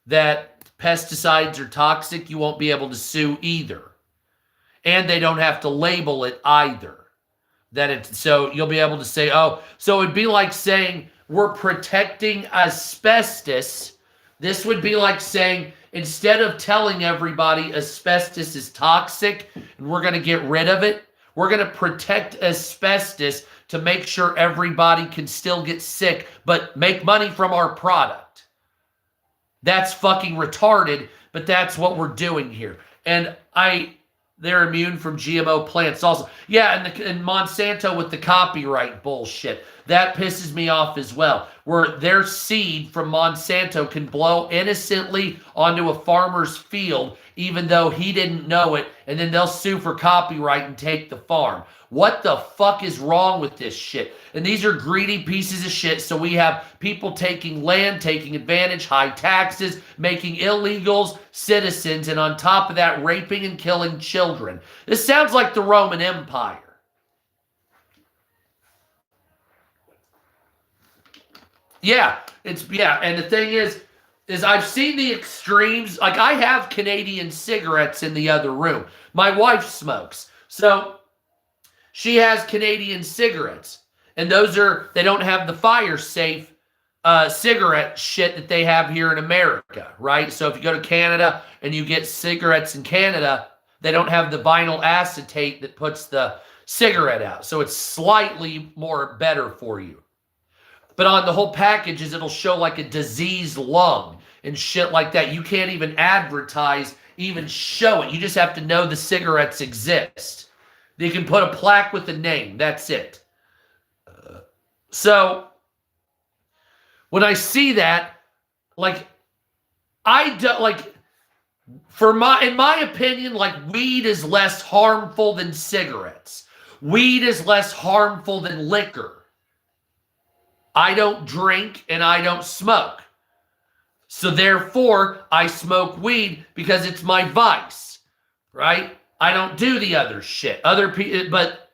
that pesticides are toxic, you won't be able to sue either. And they don't have to label it either. So you'll be able to say, oh, so it'd be like saying we're protecting asbestos. This would be like saying, instead of telling everybody asbestos is toxic and we're going to get rid of it, we're going to protect asbestos to make sure everybody can still get sick, but make money from our product. That's fucking retarded, but that's what we're doing here. And they're immune from GMO plants also. Yeah, and Monsanto with the copyright bullshit. That pisses me off as well. Where their seed from Monsanto can blow innocently onto a farmer's field, even though he didn't know it, and then they'll sue for copyright and take the farm. What the fuck is wrong with this shit? And these are greedy pieces of shit. So we have people taking land, taking advantage, high taxes, making illegals citizens, and on top of that, raping and killing children. This sounds like the Roman Empire. Yeah, and the thing is I've seen the extremes. Like, I have Canadian cigarettes in the other room. My wife smokes. So she has Canadian cigarettes. And they don't have the fire safe cigarette shit that they have here in America, right? So if you go to Canada and you get cigarettes in Canada, they don't have the vinyl acetate that puts the cigarette out. So it's slightly more better for you. But on the whole packages, it'll show like a diseased lung and shit like that. You can't even advertise, even show it. You just have to know the cigarettes exist. You can put a plaque with a name. That's it. So when I see that, like, in my opinion, like, weed is less harmful than cigarettes. Weed is less harmful than liquor. I don't drink and I don't smoke. So therefore, I smoke weed because it's my vice, right? I don't do the other shit. But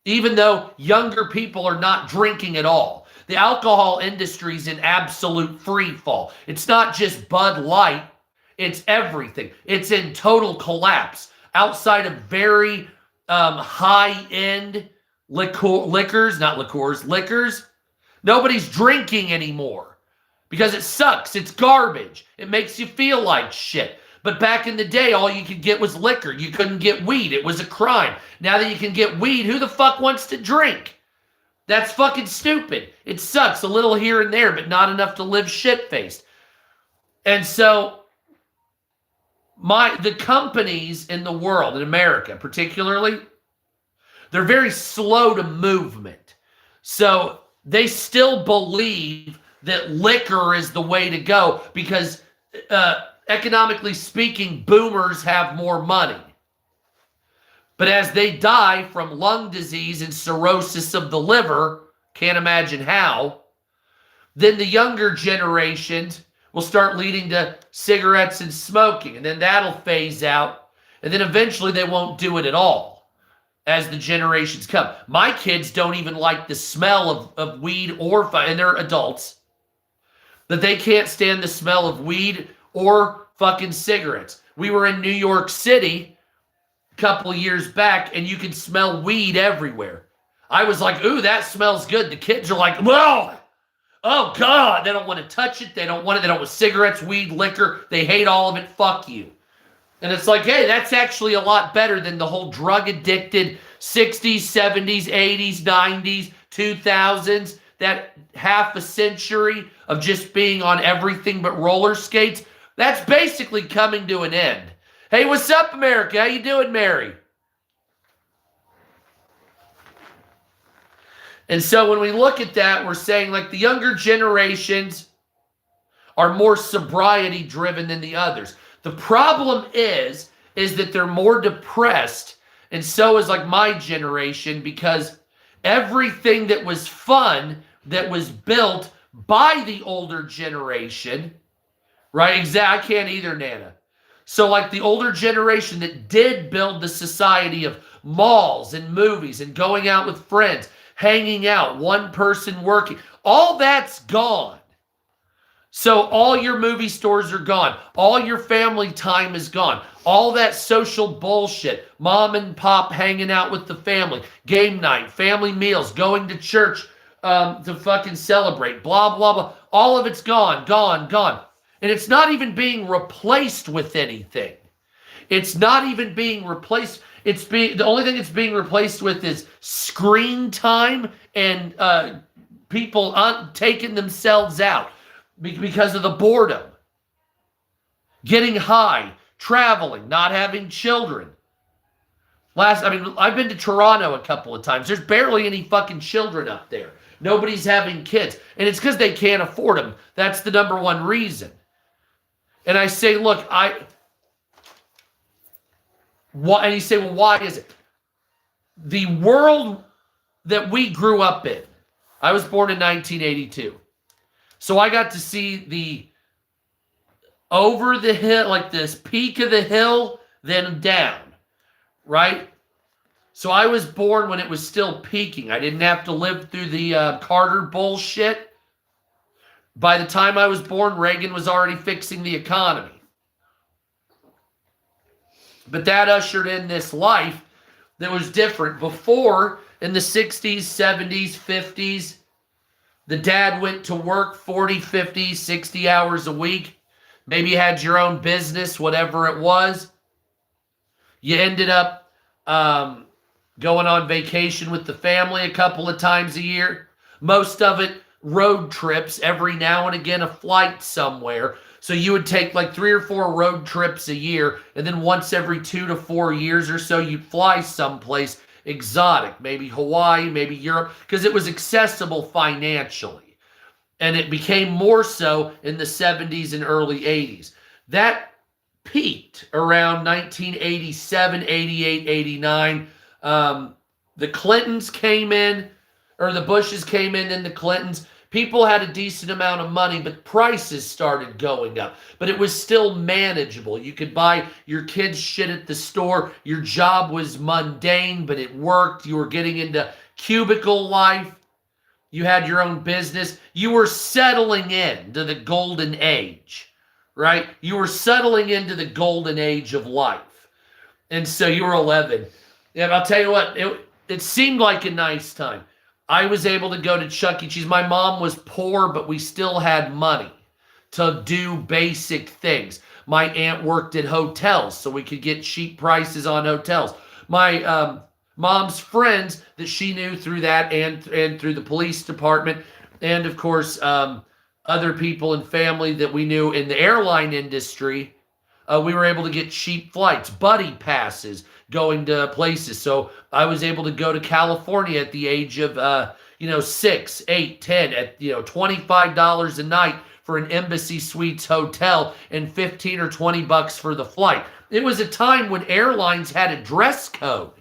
even though younger people are not drinking at all, the alcohol industry is in absolute free fall. It's not just Bud Light. It's everything. It's in total collapse. Outside of very high-end liquors, nobody's drinking anymore because it sucks. It's garbage. It makes you feel like shit. But back in the day, all you could get was liquor. You couldn't get weed. It was a crime. Now that you can get weed, who the fuck wants to drink? That's fucking stupid. It sucks a little here and there, but not enough to live shit-faced. And so the companies in the world, in America particularly, they're very slow to movement. So they still believe that liquor is the way to go because economically speaking, boomers have more money. But as they die from lung disease and cirrhosis of the liver, can't imagine how, then the younger generations will start leading to cigarettes and smoking, and then that'll phase out, and then eventually they won't do it at all as the generations come. My kids don't even like the smell of weed and they're adults, that they can't stand the smell of weed or fucking cigarettes. We were in New York City a couple of years back, and you could smell weed everywhere. I was like, ooh, that smells good. The kids are like, whoa, oh God. They don't want to touch it. They don't want it. They don't want cigarettes, weed, liquor. They hate all of it. Fuck you. And it's like, hey, that's actually a lot better than the whole drug-addicted 60s, 70s, 80s, 90s, 2000s, that half a century of just being on everything but roller skates. That's basically coming to an end. Hey, what's up, America? How you doing, Mary? And so when we look at that, we're saying, like, the younger generations are more sobriety-driven than the others. The problem is that they're more depressed, and so is, like, my generation, because everything that was fun, that was built by the older generation, Right? Exactly. I can't either, Nana. So, like the older generation that did build the society of malls and movies and going out with friends, hanging out, one person working, all that's gone. So all your movie stores are gone. All your family time is gone. All that social bullshit, mom and pop hanging out with the family, game night, family meals, going to church to fucking celebrate, blah, blah, blah. All of it's gone, gone, gone. And it's not even being replaced with anything. It's not even being replaced. The only thing it's being replaced with is screen time and people taking themselves out because of the boredom, getting high, traveling, not having children. I've been to Toronto a couple of times. There's barely any fucking children up there. Nobody's having kids. And it's because they can't afford them. That's the number one reason. And I say, look, and you say, well, why is it? The world that we grew up in, I was born in 1982. So I got to see the over the hill, like this peak of the hill, then down, right? So I was born when it was still peaking. I didn't have to live through the Carter bullshit. By the time I was born, Reagan was already fixing the economy. But that ushered in this life that was different. Before, in the 60s, 70s, 50s, the dad went to work 40, 50, 60 hours a week. Maybe you had your own business, whatever it was. You ended up going on vacation with the family a couple of times a year. Most of it road trips, every now and again a flight somewhere. So you would take like 3 or 4 road trips a year, and then once every 2 to 4 years or so, you'd fly someplace exotic, maybe Hawaii, maybe Europe, because it was accessible financially. And it became more so in the 70s and early 80s. That peaked around 1987, 88, 89. The Clintons came in, or the Bushes came in, then the Clintons. People had a decent amount of money, but prices started going up. But it was still manageable. You could buy your kids' shit at the store. Your job was mundane, but it worked. You were getting into cubicle life. You had your own business. You were settling into the golden age, right? You were settling into the golden age of life. And so you were 11. And I'll tell you what, it seemed like a nice time. I was able to go to Chuck E. Cheese. My mom was poor, but we still had money to do basic things. My aunt worked at hotels, so we could get cheap prices on hotels. My mom's friends that she knew through that and through the police department, and of course other people and family that we knew in the airline industry, we were able to get cheap flights, buddy passes, going to places. So I was able to go to California at the age of 6, 8, 10 at $25 a night for an Embassy Suites hotel and $15 or $20 for the flight. It was a time when airlines had a dress code.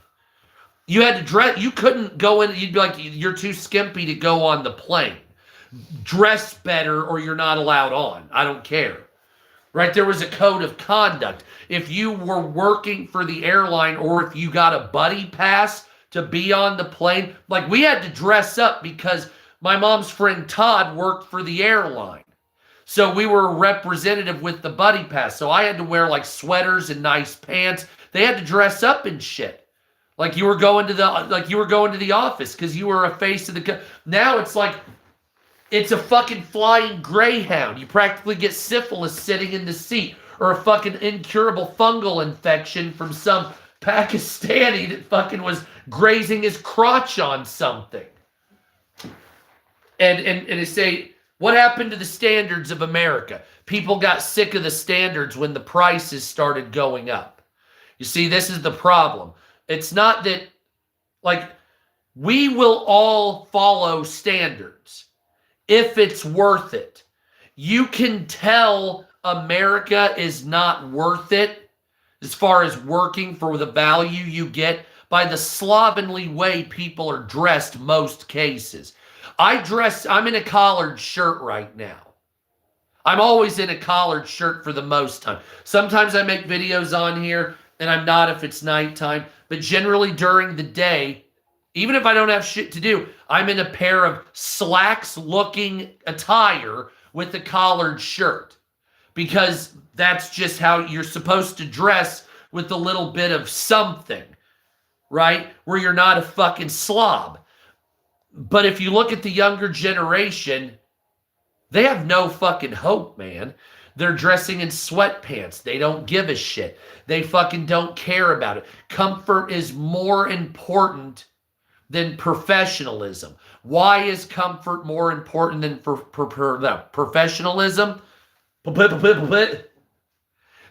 You had to dress. You couldn't go in. You'd be like, you're too skimpy to go on the plane. Dress better or you're not allowed on. I don't care. Right? There was a code of conduct. If you were working for the airline or if you got a buddy pass to be on the plane, like we had to dress up because my mom's friend Todd worked for the airline. So we were a representative with the buddy pass. So I had to wear like sweaters and nice pants. They had to dress up and shit. Like you were going to the office because you were a face of the now it's like it's a fucking flying greyhound. You practically get syphilis sitting in the seat, or a fucking incurable fungal infection from some Pakistani that fucking was grazing his crotch on something. And they say, what happened to the standards of America? People got sick of the standards when the prices started going up. You see, this is the problem. It's not that, like, we will all follow standards if it's worth it. You can tell America is not worth it as far as working for the value you get by the slovenly way people are dressed most cases. I'm in a collared shirt right now. I'm always in a collared shirt for the most time. Sometimes I make videos on here, and I'm not if it's nighttime. But generally during the day, even if I don't have shit to do, I'm in a pair of slacks-looking attire with a collared shirt. Because that's just how you're supposed to dress with a little bit of something, right? Where you're not a fucking slob. But if you look at the younger generation, they have no fucking hope, man. They're dressing in sweatpants. They don't give a shit. They fucking don't care about it. Comfort is more important than professionalism. Why is comfort more important than professionalism?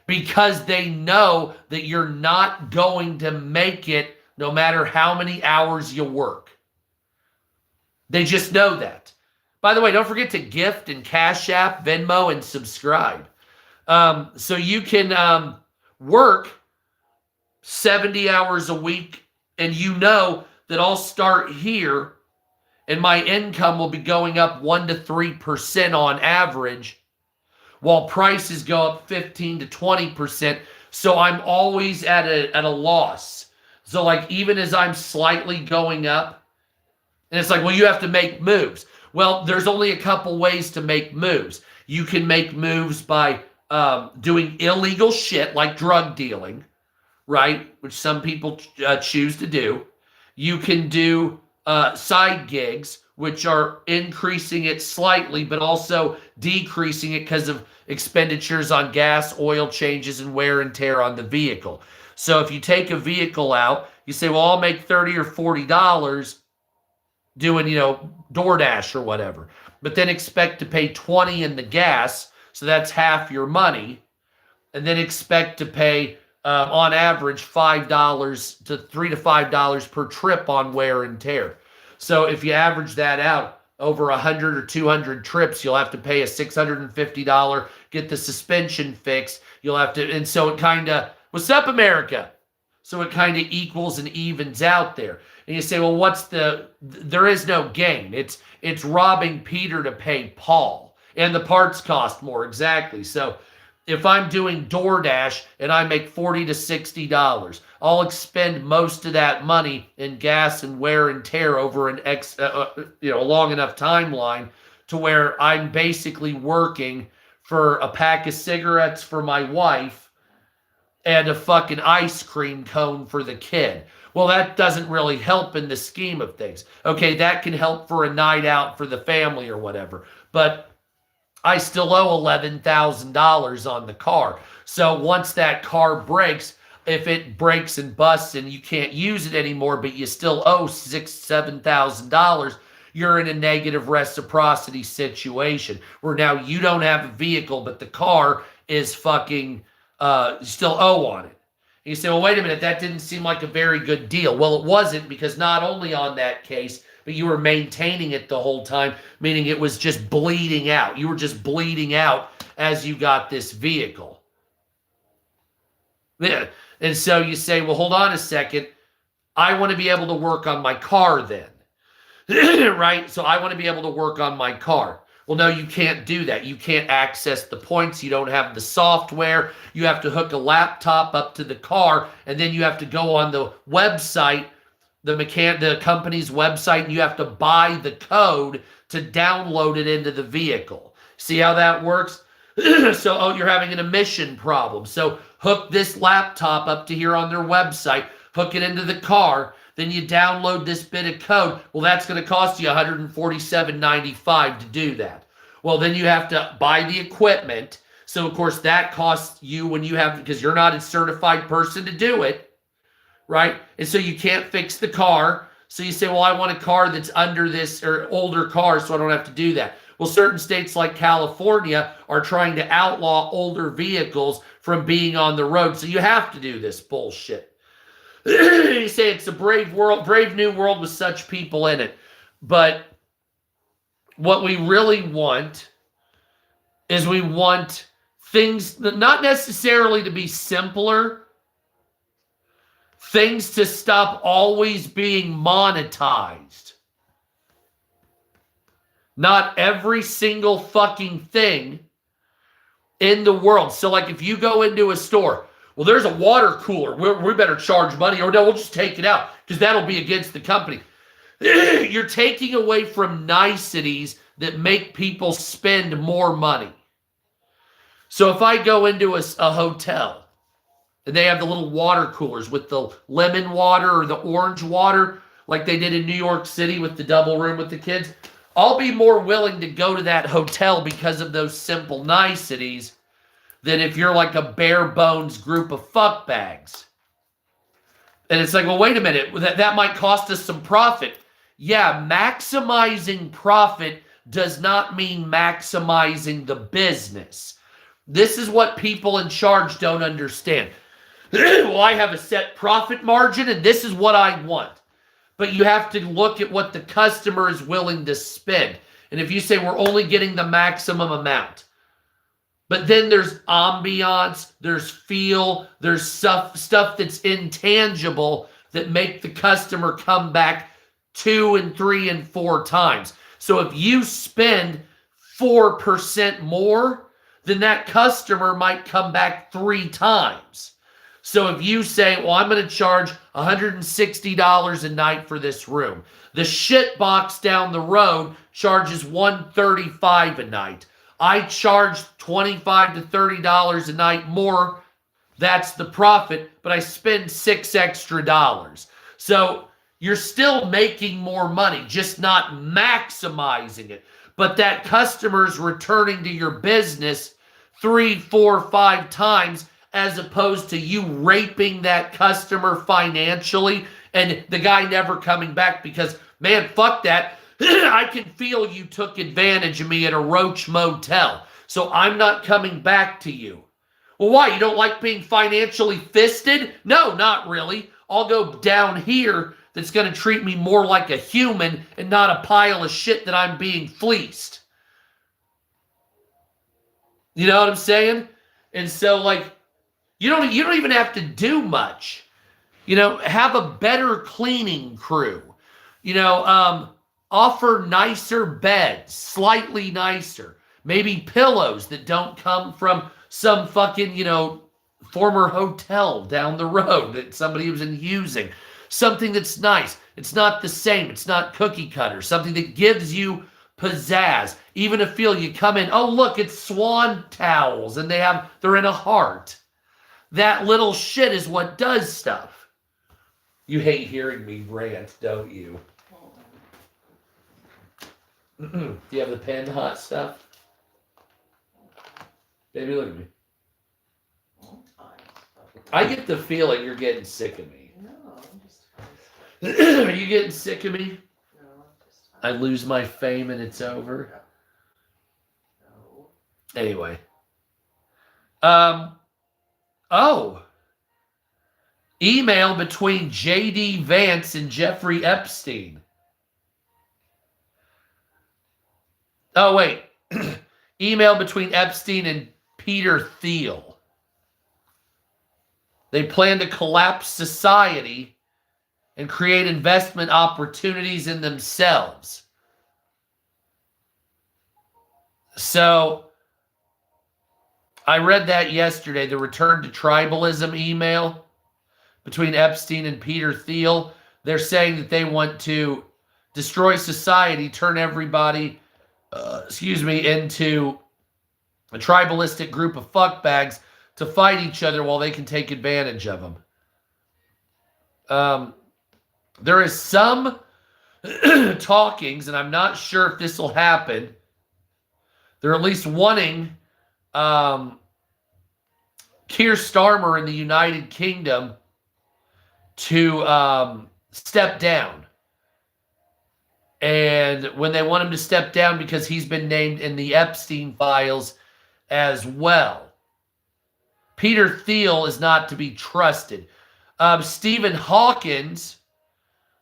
Because they know that you're not going to make it no matter how many hours you work. They just know that. By the way, don't forget to gift and Cash App, Venmo, and subscribe. So you can work 70 hours a week, and you know that I'll start here, and my income will be going up 1 to 3% on average, while prices go up 15 to 20%. So I'm always at a loss. So like even as I'm slightly going up, and it's like, well, you have to make moves. Well, there's only a couple ways to make moves. You can make moves by doing illegal shit like drug dealing, right? Which some people choose to do. You can do side gigs, which are increasing it slightly, but also decreasing it because of expenditures on gas, oil changes, and wear and tear on the vehicle. So if you take a vehicle out, you say, well, I'll make $30 or $40 doing, DoorDash or whatever, but then expect to pay $20 in the gas, so that's half your money, and then expect to pay on average $5 to $3 to $5 per trip on wear and tear. So if you average that out over 100 or 200 trips, you'll have to pay a $650, get the suspension fixed. You'll have to, and so it kind of, what's up, America? So it kind of equals and evens out there. And you say, well, there is no gain. It's robbing Peter to pay Paul. And the parts cost more, exactly. So if I'm doing DoorDash and I make $40 to $60, I'll expend most of that money in gas and wear and tear over a long enough timeline to where I'm basically working for a pack of cigarettes for my wife and a fucking ice cream cone for the kid. Well, that doesn't really help in the scheme of things. Okay, that can help for a night out for the family or whatever. But I still owe $11,000 on the car. So once that car breaks, if it breaks and busts and you can't use it anymore, but you still owe $6,000, $7,000, you're in a negative reciprocity situation where now you don't have a vehicle, but the car is fucking, you still owe on it. And you say, well, wait a minute, that didn't seem like a very good deal. Well, it wasn't, because not only on that case, but you were maintaining it the whole time, meaning it was just bleeding out. You were just bleeding out as you got this vehicle. Yeah. And so you say, well, hold on a second. I want to be able to work on my car then. Right? So I want to be able to work on my car. Well, no, you can't do that. You can't access the points. You don't have the software. You have to hook a laptop up to the car, and then you have to go on the website, the company's website, and you have to buy the code to download it into the vehicle. See how that works? So, you're having an emission problem. So hook this laptop up to here on their website, hook it into the car, then you download this bit of code. Well, that's going to cost you $147.95 to do that. Well, then you have to buy the equipment. So, of course, that costs you because you're not a certified person to do it, right? And so you can't fix the car. So you say, well, I want a car that's under this or older car so I don't have to do that. Well, certain states like California are trying to outlaw older vehicles from being on the road. So you have to do this bullshit. You say it's a brave new world with such people in it. But what we really want is we want things not necessarily to be simpler, things to stop always being monetized. Not every single fucking thing in the world. So like if you go into a store, well, there's a water cooler. We better charge money, or no, we'll just take it out because that'll be against the company. You're taking away from niceties that make people spend more money. So if I go into a hotel and they have the little water coolers with the lemon water or the orange water, like they did in New York City with the double room with the kids, I'll be more willing to go to that hotel because of those simple niceties than if you're like a bare bones group of fuckbags. And it's like, well, wait a minute, that might cost us some profit. Yeah, maximizing profit does not mean maximizing the business. This is what people in charge don't understand. Well, I have a set profit margin and this is what I want. But you have to look at what the customer is willing to spend. And if you say we're only getting the maximum amount, but then there's ambiance, there's feel, there's stuff that's intangible that make the customer come back 2 and 3 and 4 times. So if you spend 4% more, then that customer might come back 3 times. So if you say, well, I'm going to charge $160 a night for this room. The shit box down the road charges $135 a night. I charge $25 to $30 a night more. That's the profit, but I spend $6 extra. So you're still making more money, just not maximizing it. But that customer's returning to your business 3, 4, 5 times, as opposed to you raping that customer financially and the guy never coming back because, man, fuck that. I can feel you took advantage of me at a Roach Motel, so I'm not coming back to you. Well, why? You don't like being financially fisted? No, not really. I'll go down here that's going to treat me more like a human and not a pile of shit that I'm being fleeced. You know what I'm saying? And so, like, you don't even have to do much. You know, have a better cleaning crew. You know, offer nicer beds, slightly nicer. Maybe pillows that don't come from some fucking, you know, former hotel down the road that somebody was using. Something that's nice. It's not the same. It's not cookie cutter. Something that gives you pizzazz. Even a feel. You come in, oh, look, it's swan towels, and they're in a heart. That little shit is what does stuff. You hate hearing me rant, don't you? Do you have the pen hot stuff? Baby, look at me. I get the feeling you're getting sick of me. No, I'm just. Are you getting sick of me? No, I'm just. I lose my fame and it's over. No. Anyway. Email between J.D. Vance and Jeffrey Epstein. Oh, wait. Email between Epstein and Peter Thiel. They plan to collapse society and create investment opportunities in themselves. So, I read that yesterday, the return to tribalism email between Epstein and Peter Thiel. They're saying that they want to destroy society, turn everybody, into a tribalistic group of fuckbags to fight each other while they can take advantage of them. There is some talkings, and I'm not sure if this will happen. They're at least wanting Keir Starmer in the United Kingdom to step down. And when they want him to step down because he's been named in the Epstein files as well. Peter Thiel is not to be trusted. Stephen Hawkins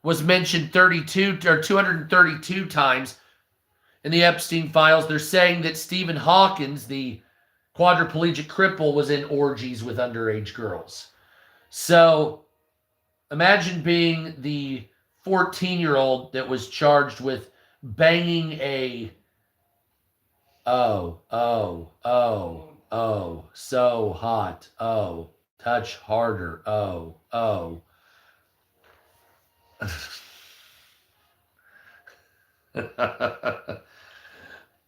was mentioned 232 times in the Epstein files. They're saying that Stephen Hawkins, the quadriplegic cripple, was in orgies with underage girls. So imagine being the 14-year-old that was charged with banging a Oh, so hot. Oh, touch harder. Oh.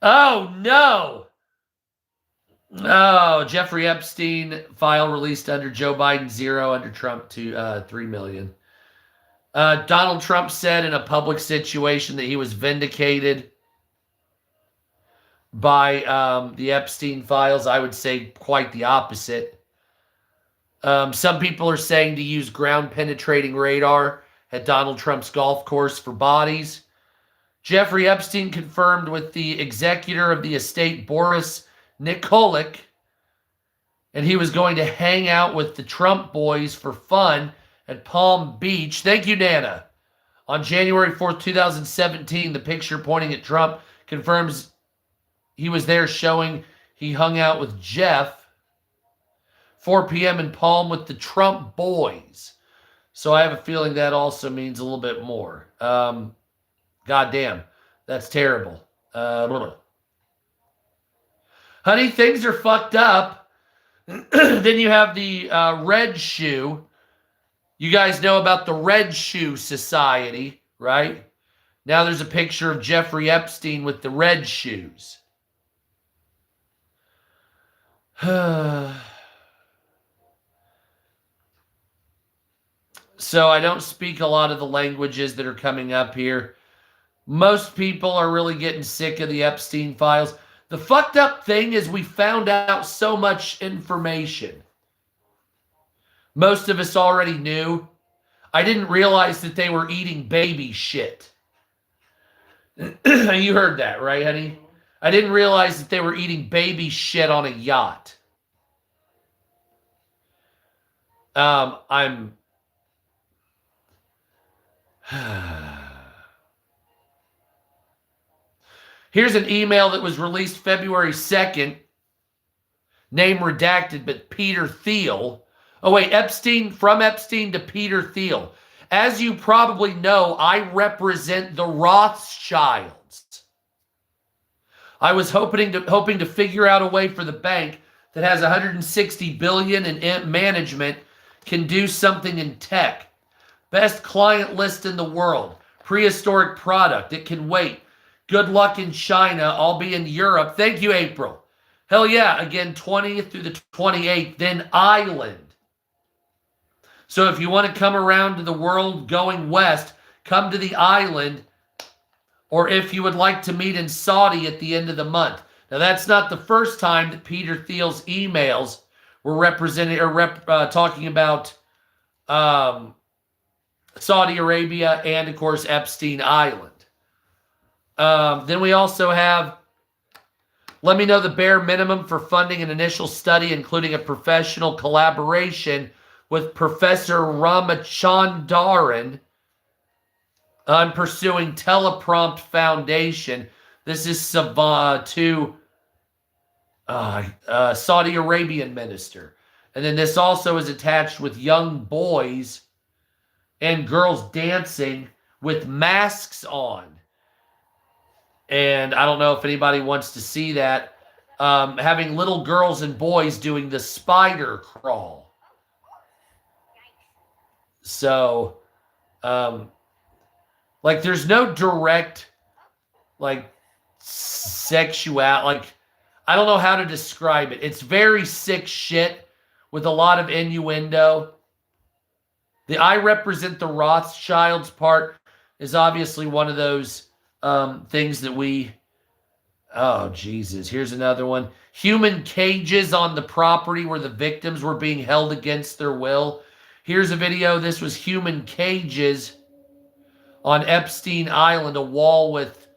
Oh, no. Oh, Jeffrey Epstein file released under Joe Biden, 0, under Trump, 3 million. Donald Trump said in a public situation that he was vindicated by the Epstein files. I would say quite the opposite. Some people are saying to use ground penetrating radar at Donald Trump's golf course for bodies. Jeffrey Epstein confirmed with the executor of the estate, Boris Nikolic, and he was going to hang out with the Trump boys for fun at Palm Beach. Thank you, Nana. On January 4th, 2017, the picture pointing at Trump confirms he was there, showing he hung out with Jeff. 4 p.m. in Palm with the Trump boys. So I have a feeling that also means a little bit more. Goddamn, that's terrible. Honey, things are fucked up. Then you have the Red Shoe. You guys know about the Red Shoe Society, right? Now there's a picture of Jeffrey Epstein with the red shoes. So I don't speak a lot of the languages that are coming up here. Most people are really getting sick of the Epstein files. The fucked up thing is we found out so much information. Most of us already knew. I didn't realize that they were eating baby shit. You heard that, right, honey? I didn't realize that they were eating baby shit on a yacht. Here's an email that was released February 2nd. Name redacted, but Peter Thiel. Oh, wait, from Epstein to Peter Thiel. As you probably know, I represent the Rothschilds. I was hoping to figure out a way for the bank that has $160 billion in management can do something in tech. Best client list in the world. Prehistoric product. It can wait. Good luck in China. I'll be in Europe. Thank you, April. Hell yeah. Again, 20th through the 28th. Then Ireland. So if you want to come around to the world going west, come to the island. Or if you would like to meet in Saudi at the end of the month. Now, that's not the first time that Peter Thiel's emails were talking about Saudi Arabia and, of course, Epstein Island. Then we also have, let me know the bare minimum for funding an initial study, including a professional collaboration with Professor Ramachandran. I'm pursuing Teleprompt Foundation. This is to Saudi Arabian minister. And then this also is attached with young boys and girls dancing with masks on. And I don't know if anybody wants to see that. Having little girls and boys doing the spider crawl. So, there's no direct, sexuality. I don't know how to describe it. It's very sick shit with a lot of innuendo. The I represent the Rothschilds part is obviously one of those things that we... Oh, Jesus. Here's another one. Human cages on the property where the victims were being held against their will. Here's a video. This was human cages on Epstein Island, a wall with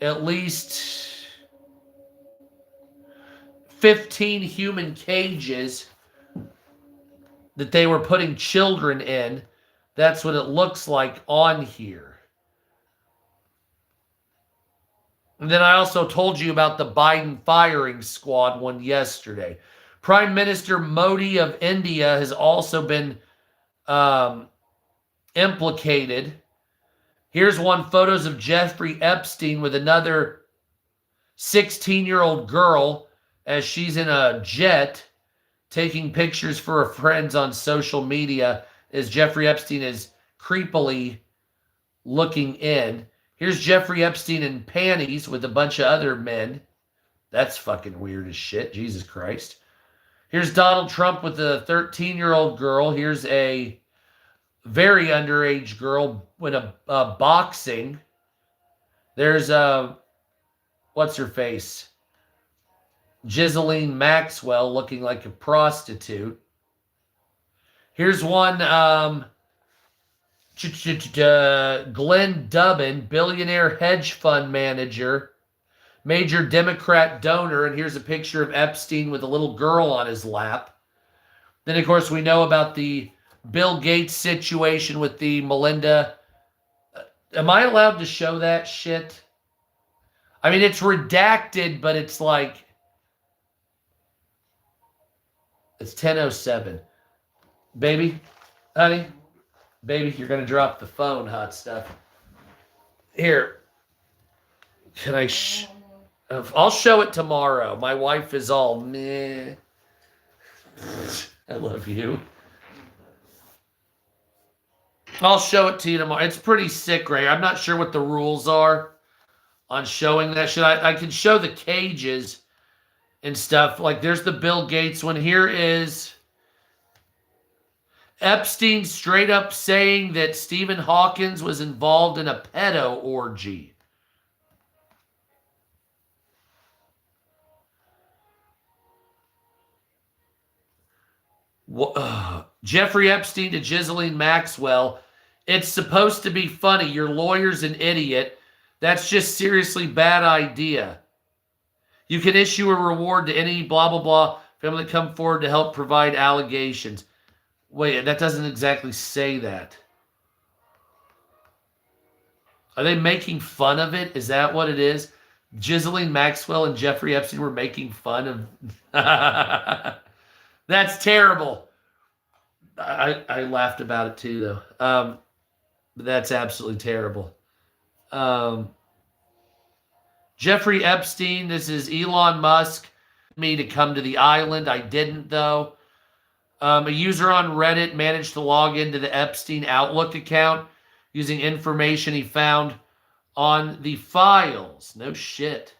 at least 15 human cages that they were putting children in. That's what it looks like on here. And then I also told you about the Biden firing squad one yesterday. Prime Minister Modi of India has also been implicated. Here's one, photos of Jeffrey Epstein with another 16-year-old girl as she's in a jet taking pictures for her friends on social media as Jeffrey Epstein is creepily looking in. Here's Jeffrey Epstein in panties with a bunch of other men. That's fucking weird as shit. Jesus Christ. Here's Donald Trump with a 13-year-old girl. Here's a very underage girl with a boxing. There's what's her face? Ghislaine Maxwell looking like a prostitute. Here's one, Glenn Dubin, billionaire hedge fund manager, major Democrat donor, and here's a picture of Epstein with a little girl on his lap. Then, of course, we know about the Bill Gates situation with the Melinda. Am I allowed to show that shit? I mean, it's redacted, but it's like, it's 10:07. Baby, honey, baby, you're going to drop the phone, hot stuff. Here, can I I'll show it tomorrow. My wife is all meh. I love you. I'll show it to you tomorrow. It's pretty sick, Ray. I'm not sure what the rules are on showing that shit. I can show the cages and stuff. Like, there's the Bill Gates one. Here is Epstein straight up saying that Stephen Hawkins was involved in a pedo orgy. Jeffrey Epstein to Ghislaine Maxwell. It's supposed to be funny. Your lawyer's an idiot. That's just seriously bad idea. You can issue a reward to any blah, blah, blah family that come forward to help provide allegations. Wait, that doesn't exactly say that. Are they making fun of it? Is that what it is? Ghislaine Maxwell and Jeffrey Epstein were making fun of... That's terrible. I laughed about it too, though. But that's absolutely terrible. Jeffrey Epstein, this is Elon Musk. Me to come to the island. I didn't, though. A user on Reddit managed to log into the Epstein Outlook account using information he found on the files. No shit.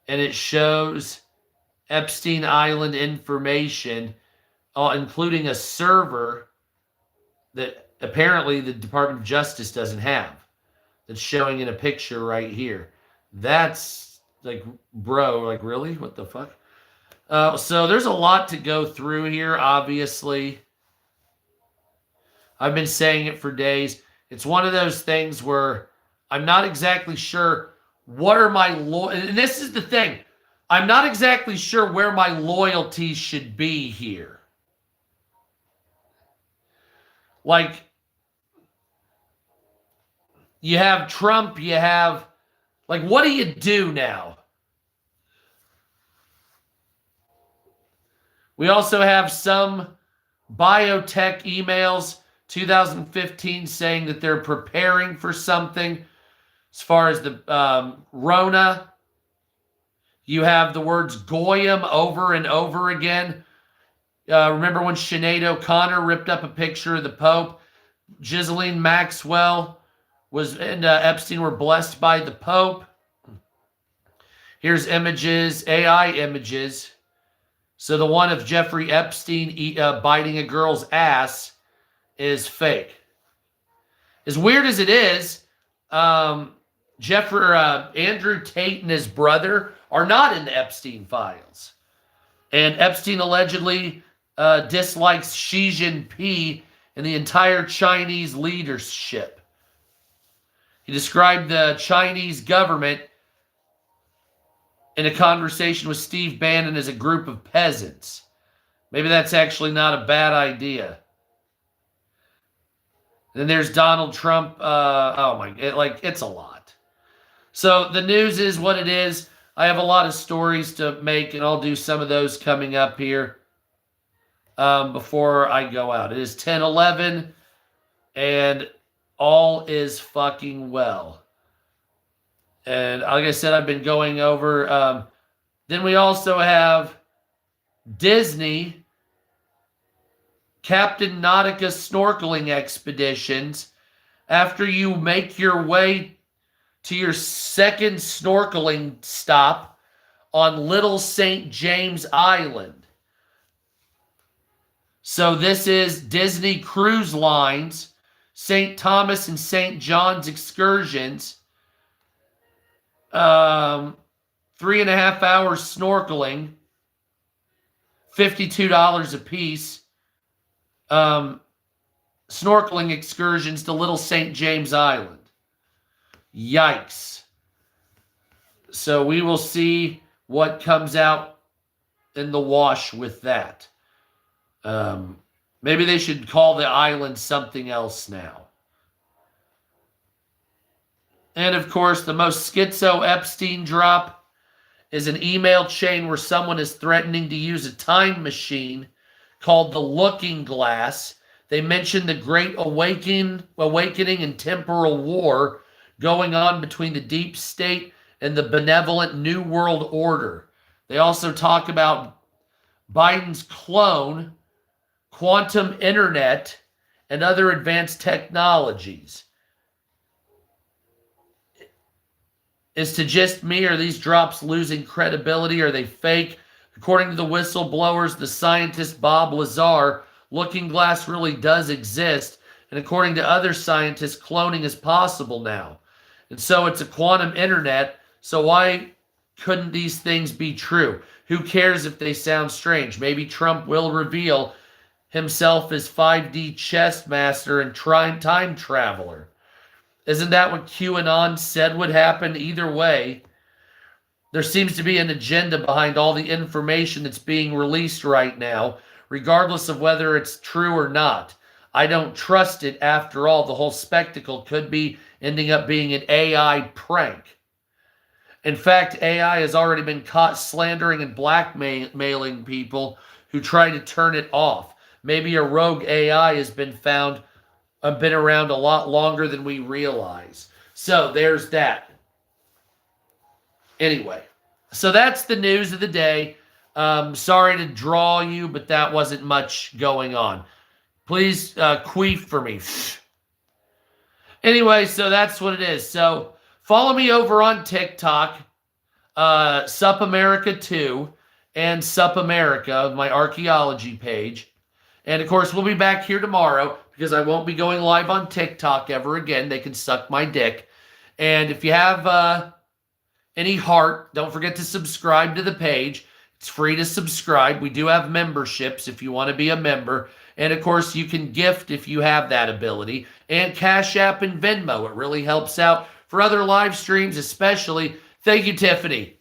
And it shows Epstein Island information, including a server that apparently the Department of Justice doesn't have. That's showing in a picture right here. That's like, bro, like, really? What the fuck? So there's a lot to go through here, obviously. I've been saying it for days. It's one of those things where I'm not exactly sure what are my and this is the thing. I'm not exactly sure where my loyalties should be here. Like, you have Trump, you have, like, what do you do now? We also have some biotech emails, 2015, saying that they're preparing for something as far as the Rona. You have the words Goyim over and over again. Remember when Sinead O'Connor ripped up a picture of the Pope? Ghislaine Maxwell and Epstein were blessed by the Pope. Here's images, AI images. So the one of Jeffrey Epstein biting a girl's ass is fake. As weird as it is, Andrew Tate and his brother are not in the Epstein files. And Epstein allegedly dislikes Xi Jinping and the entire Chinese leadership. He described the Chinese government in a conversation with Steve Bannon as a group of peasants. Maybe that's actually not a bad idea. Then there's Donald Trump. It's a lot. So the news is what it is. I have a lot of stories to make, and I'll do some of those coming up here before I go out. It is 10:11, and all is fucking well. And like I said, I've been going over. Then we also have Disney Captain Nautica snorkeling expeditions. After you make your way to your second snorkeling stop on Little St. James Island. So this is Disney Cruise Lines, St. Thomas and St. John's excursions. 3.5 hours snorkeling, $52 a piece. Snorkeling excursions to Little St. James Island. Yikes. So we will see what comes out in the wash with that. Maybe they should call the island something else now. And of course, the most schizo Epstein drop is an email chain where someone is threatening to use a time machine called the Looking Glass. They mentioned the Great Awakening and Temporal War going on between the deep state and the benevolent New World Order. They also talk about Biden's clone, quantum internet, and other advanced technologies. Is to just me, are these drops losing credibility? Are they fake? According to the whistleblowers, the scientist Bob Lazar, Looking Glass really does exist. And according to other scientists, cloning is possible now. And so it's a quantum internet. So why couldn't these things be true? Who cares if they sound strange? Maybe Trump will reveal himself as 5D chess master and time traveler. Isn't that what QAnon said would happen? Either way, there seems to be an agenda behind all the information that's being released right now, regardless of whether it's true or not. I don't trust it. After all, the whole spectacle could be ending up being an AI prank. In fact, AI has already been caught slandering and blackmailing people who try to turn it off. Maybe a rogue AI has been found, been around a lot longer than we realize. So there's that. Anyway, so that's the news of the day. Sorry to draw you, but that wasn't much going on. Please queef for me. Anyway, so that's what it is. So follow me over on TikTok, Sup America 2, and Sup America, my archaeology page. And of course, we'll be back here tomorrow because I won't be going live on TikTok ever again. They can suck my dick. And if you have any heart, don't forget to subscribe to the page. It's free to subscribe. We do have memberships if you want to be a member. And of course, you can gift if you have that ability. And Cash App and Venmo. It really helps out for other live streams, especially. Thank you, Tiffany.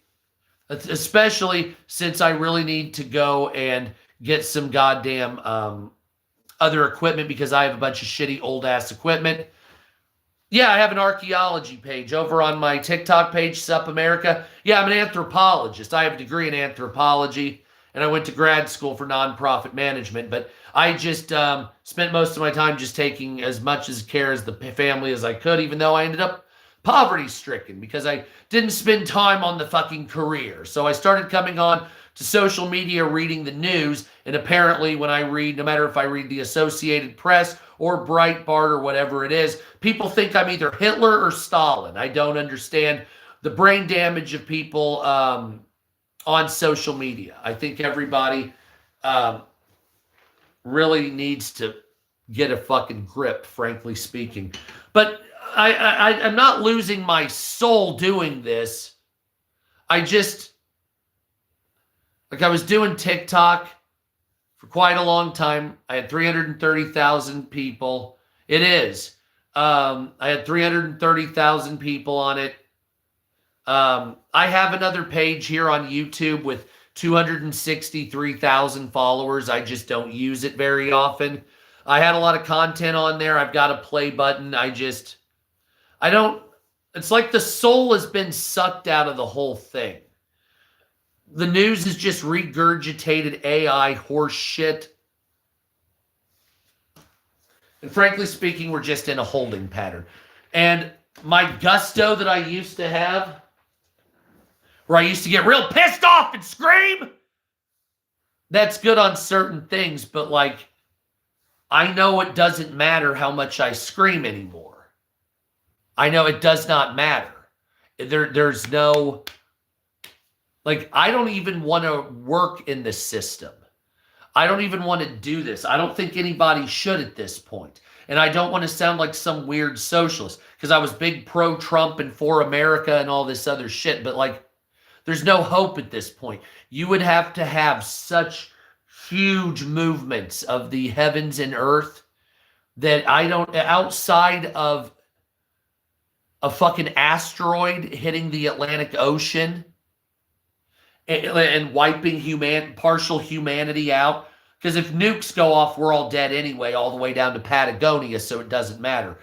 Especially since I really need to go and get some goddamn other equipment because I have a bunch of shitty old-ass equipment. Yeah, I have an archaeology page over on my TikTok page, Sup America. Yeah, I'm an anthropologist. I have a degree in anthropology, and I went to grad school for nonprofit management, but I just spent most of my time just taking as much care as the family as I could, even though I ended up poverty-stricken because I didn't spend time on the fucking career. So I started coming on to social media, reading the news, and apparently when I read, no matter if I read the Associated Press or Breitbart or whatever it is, people think I'm either Hitler or Stalin. I don't understand the brain damage of people on social media. I think everybody really needs to get a fucking grip, frankly speaking. But I'm not losing my soul doing this. I was doing TikTok for quite a long time. I had 330,000 people. It is. I had 330,000 people on it. I have another page here on YouTube with 263,000 followers. I just don't use it very often. I had a lot of content on there. I've got a play button. It's like the soul has been sucked out of the whole thing. The news is just regurgitated AI horse shit. And frankly speaking, we're just in a holding pattern. And my gusto that I used to have, where I used to get real pissed off and scream, that's good on certain things, but like, I know it doesn't matter how much I scream anymore. I know it does not matter. There's no, like, I don't even want to work in the system. I don't even want to do this. I don't think anybody should at this point. And I don't want to sound like some weird socialist, because I was big pro-Trump and for America and all this other shit. But like, there's no hope at this point. You would have to have such huge movements of the heavens and earth that I don't, outside of a fucking asteroid hitting the Atlantic Ocean and wiping partial humanity out. Because if nukes go off, we're all dead anyway, all the way down to Patagonia, so it doesn't matter.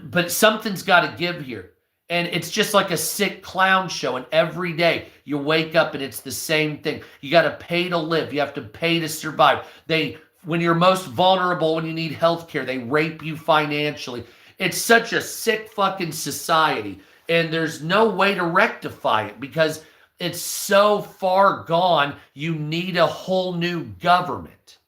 But something's got to give here. And it's just like a sick clown show. And every day you wake up and it's the same thing. You got to pay to live. You have to pay to survive. When you're most vulnerable, when you need health care, they rape you financially. It's such a sick fucking society. And there's no way to rectify it because it's so far gone. You need a whole new government.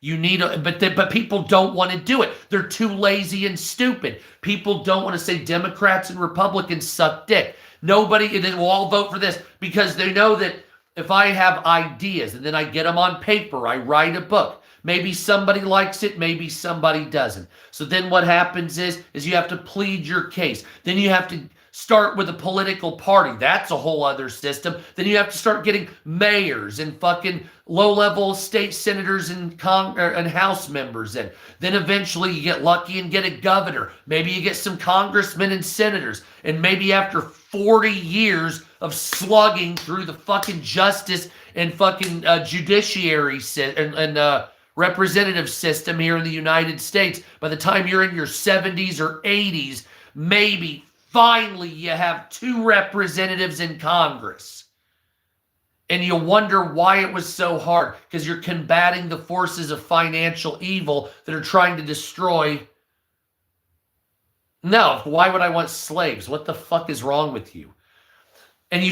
You need but people don't want to do it. They're too lazy and stupid. People don't want to say Democrats and Republicans suck dick. Nobody, and then we'll all vote for this because they know that if I have ideas and then I get them on paper, I write a book. Maybe somebody likes it, maybe somebody doesn't. So then what happens is you have to plead your case. Then you have to start with a political party. That's a whole other system. Then you have to start getting mayors and fucking low-level state senators and House members in. Then eventually you get lucky and get a governor. Maybe you get some congressmen and senators. And maybe after 40 years of slugging through the fucking justice and fucking judiciary and representative system here in the United States, by the time you're in your 70s or 80s, maybe finally you have 2 representatives in Congress. And you wonder why it was so hard, because you're combating the forces of financial evil that are trying to destroy. No, why would I want slaves? What the fuck is wrong with you? And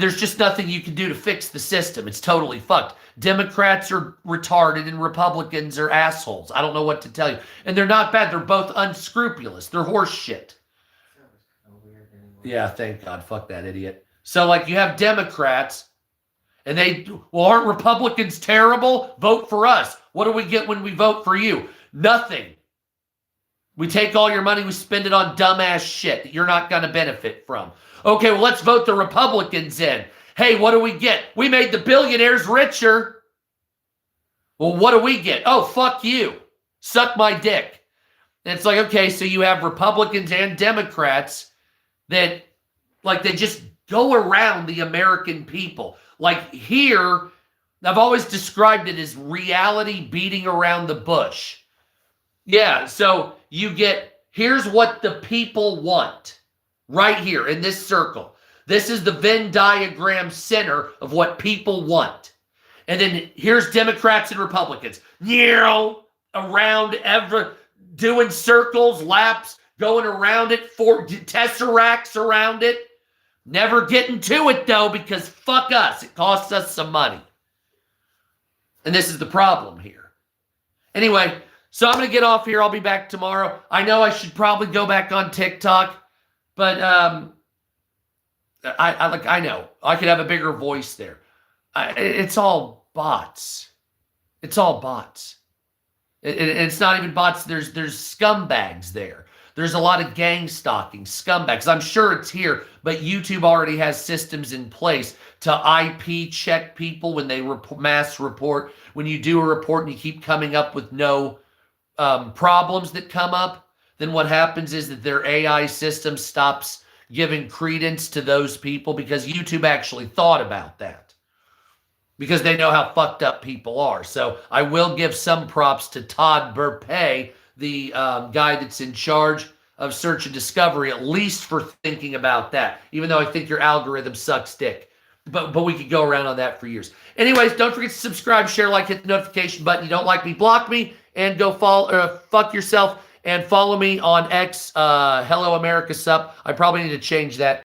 there's just nothing you can do to fix the system. It's totally fucked. Democrats are retarded and Republicans are assholes. I don't know what to tell you. And they're not bad. They're both unscrupulous. They're horse shit. Yeah, thank God. Fuck that idiot. So, like, you have Democrats, and aren't Republicans terrible? Vote for us. What do we get when we vote for you? Nothing. We take all your money, we spend it on dumbass shit that you're not going to benefit from. Okay, well, let's vote the Republicans in. Hey, what do we get? We made the billionaires richer. Well, what do we get? Oh, fuck you. Suck my dick. And it's like, okay, so you have Republicans and Democrats that, like, they just go around the American people. Like, here, I've always described it as reality beating around the bush. Yeah, so you get, here's what the people want. Right here in this circle. This is the Venn diagram center of what people want. And then here's Democrats and Republicans. Around doing circles, laps, going around it, tesseracts around it. Never getting to it, though, because fuck us. It costs us some money. And this is the problem here. Anyway, so I'm going to get off here. I'll be back tomorrow. I know I should probably go back on TikTok. But I know I could have a bigger voice there. It's all bots. It's all bots. It's not even bots. There's scumbags there. There's a lot of gang stalking, scumbags. I'm sure it's here, but YouTube already has systems in place to IP check people when they mass report. When you do a report and you keep coming up with no problems that come up, then what happens is that their AI system stops giving credence to those people because YouTube actually thought about that. Because they know how fucked up people are. So I will give some props to Todd Burpay, the guy that's in charge of search and discovery, at least for thinking about that. Even though I think your algorithm sucks dick. But we could go around on that for years. Anyways, don't forget to subscribe, share, like, hit the notification button. You don't like me, block me, and go fuck yourself. And follow me on X, Hello America Sup. I probably need to change that.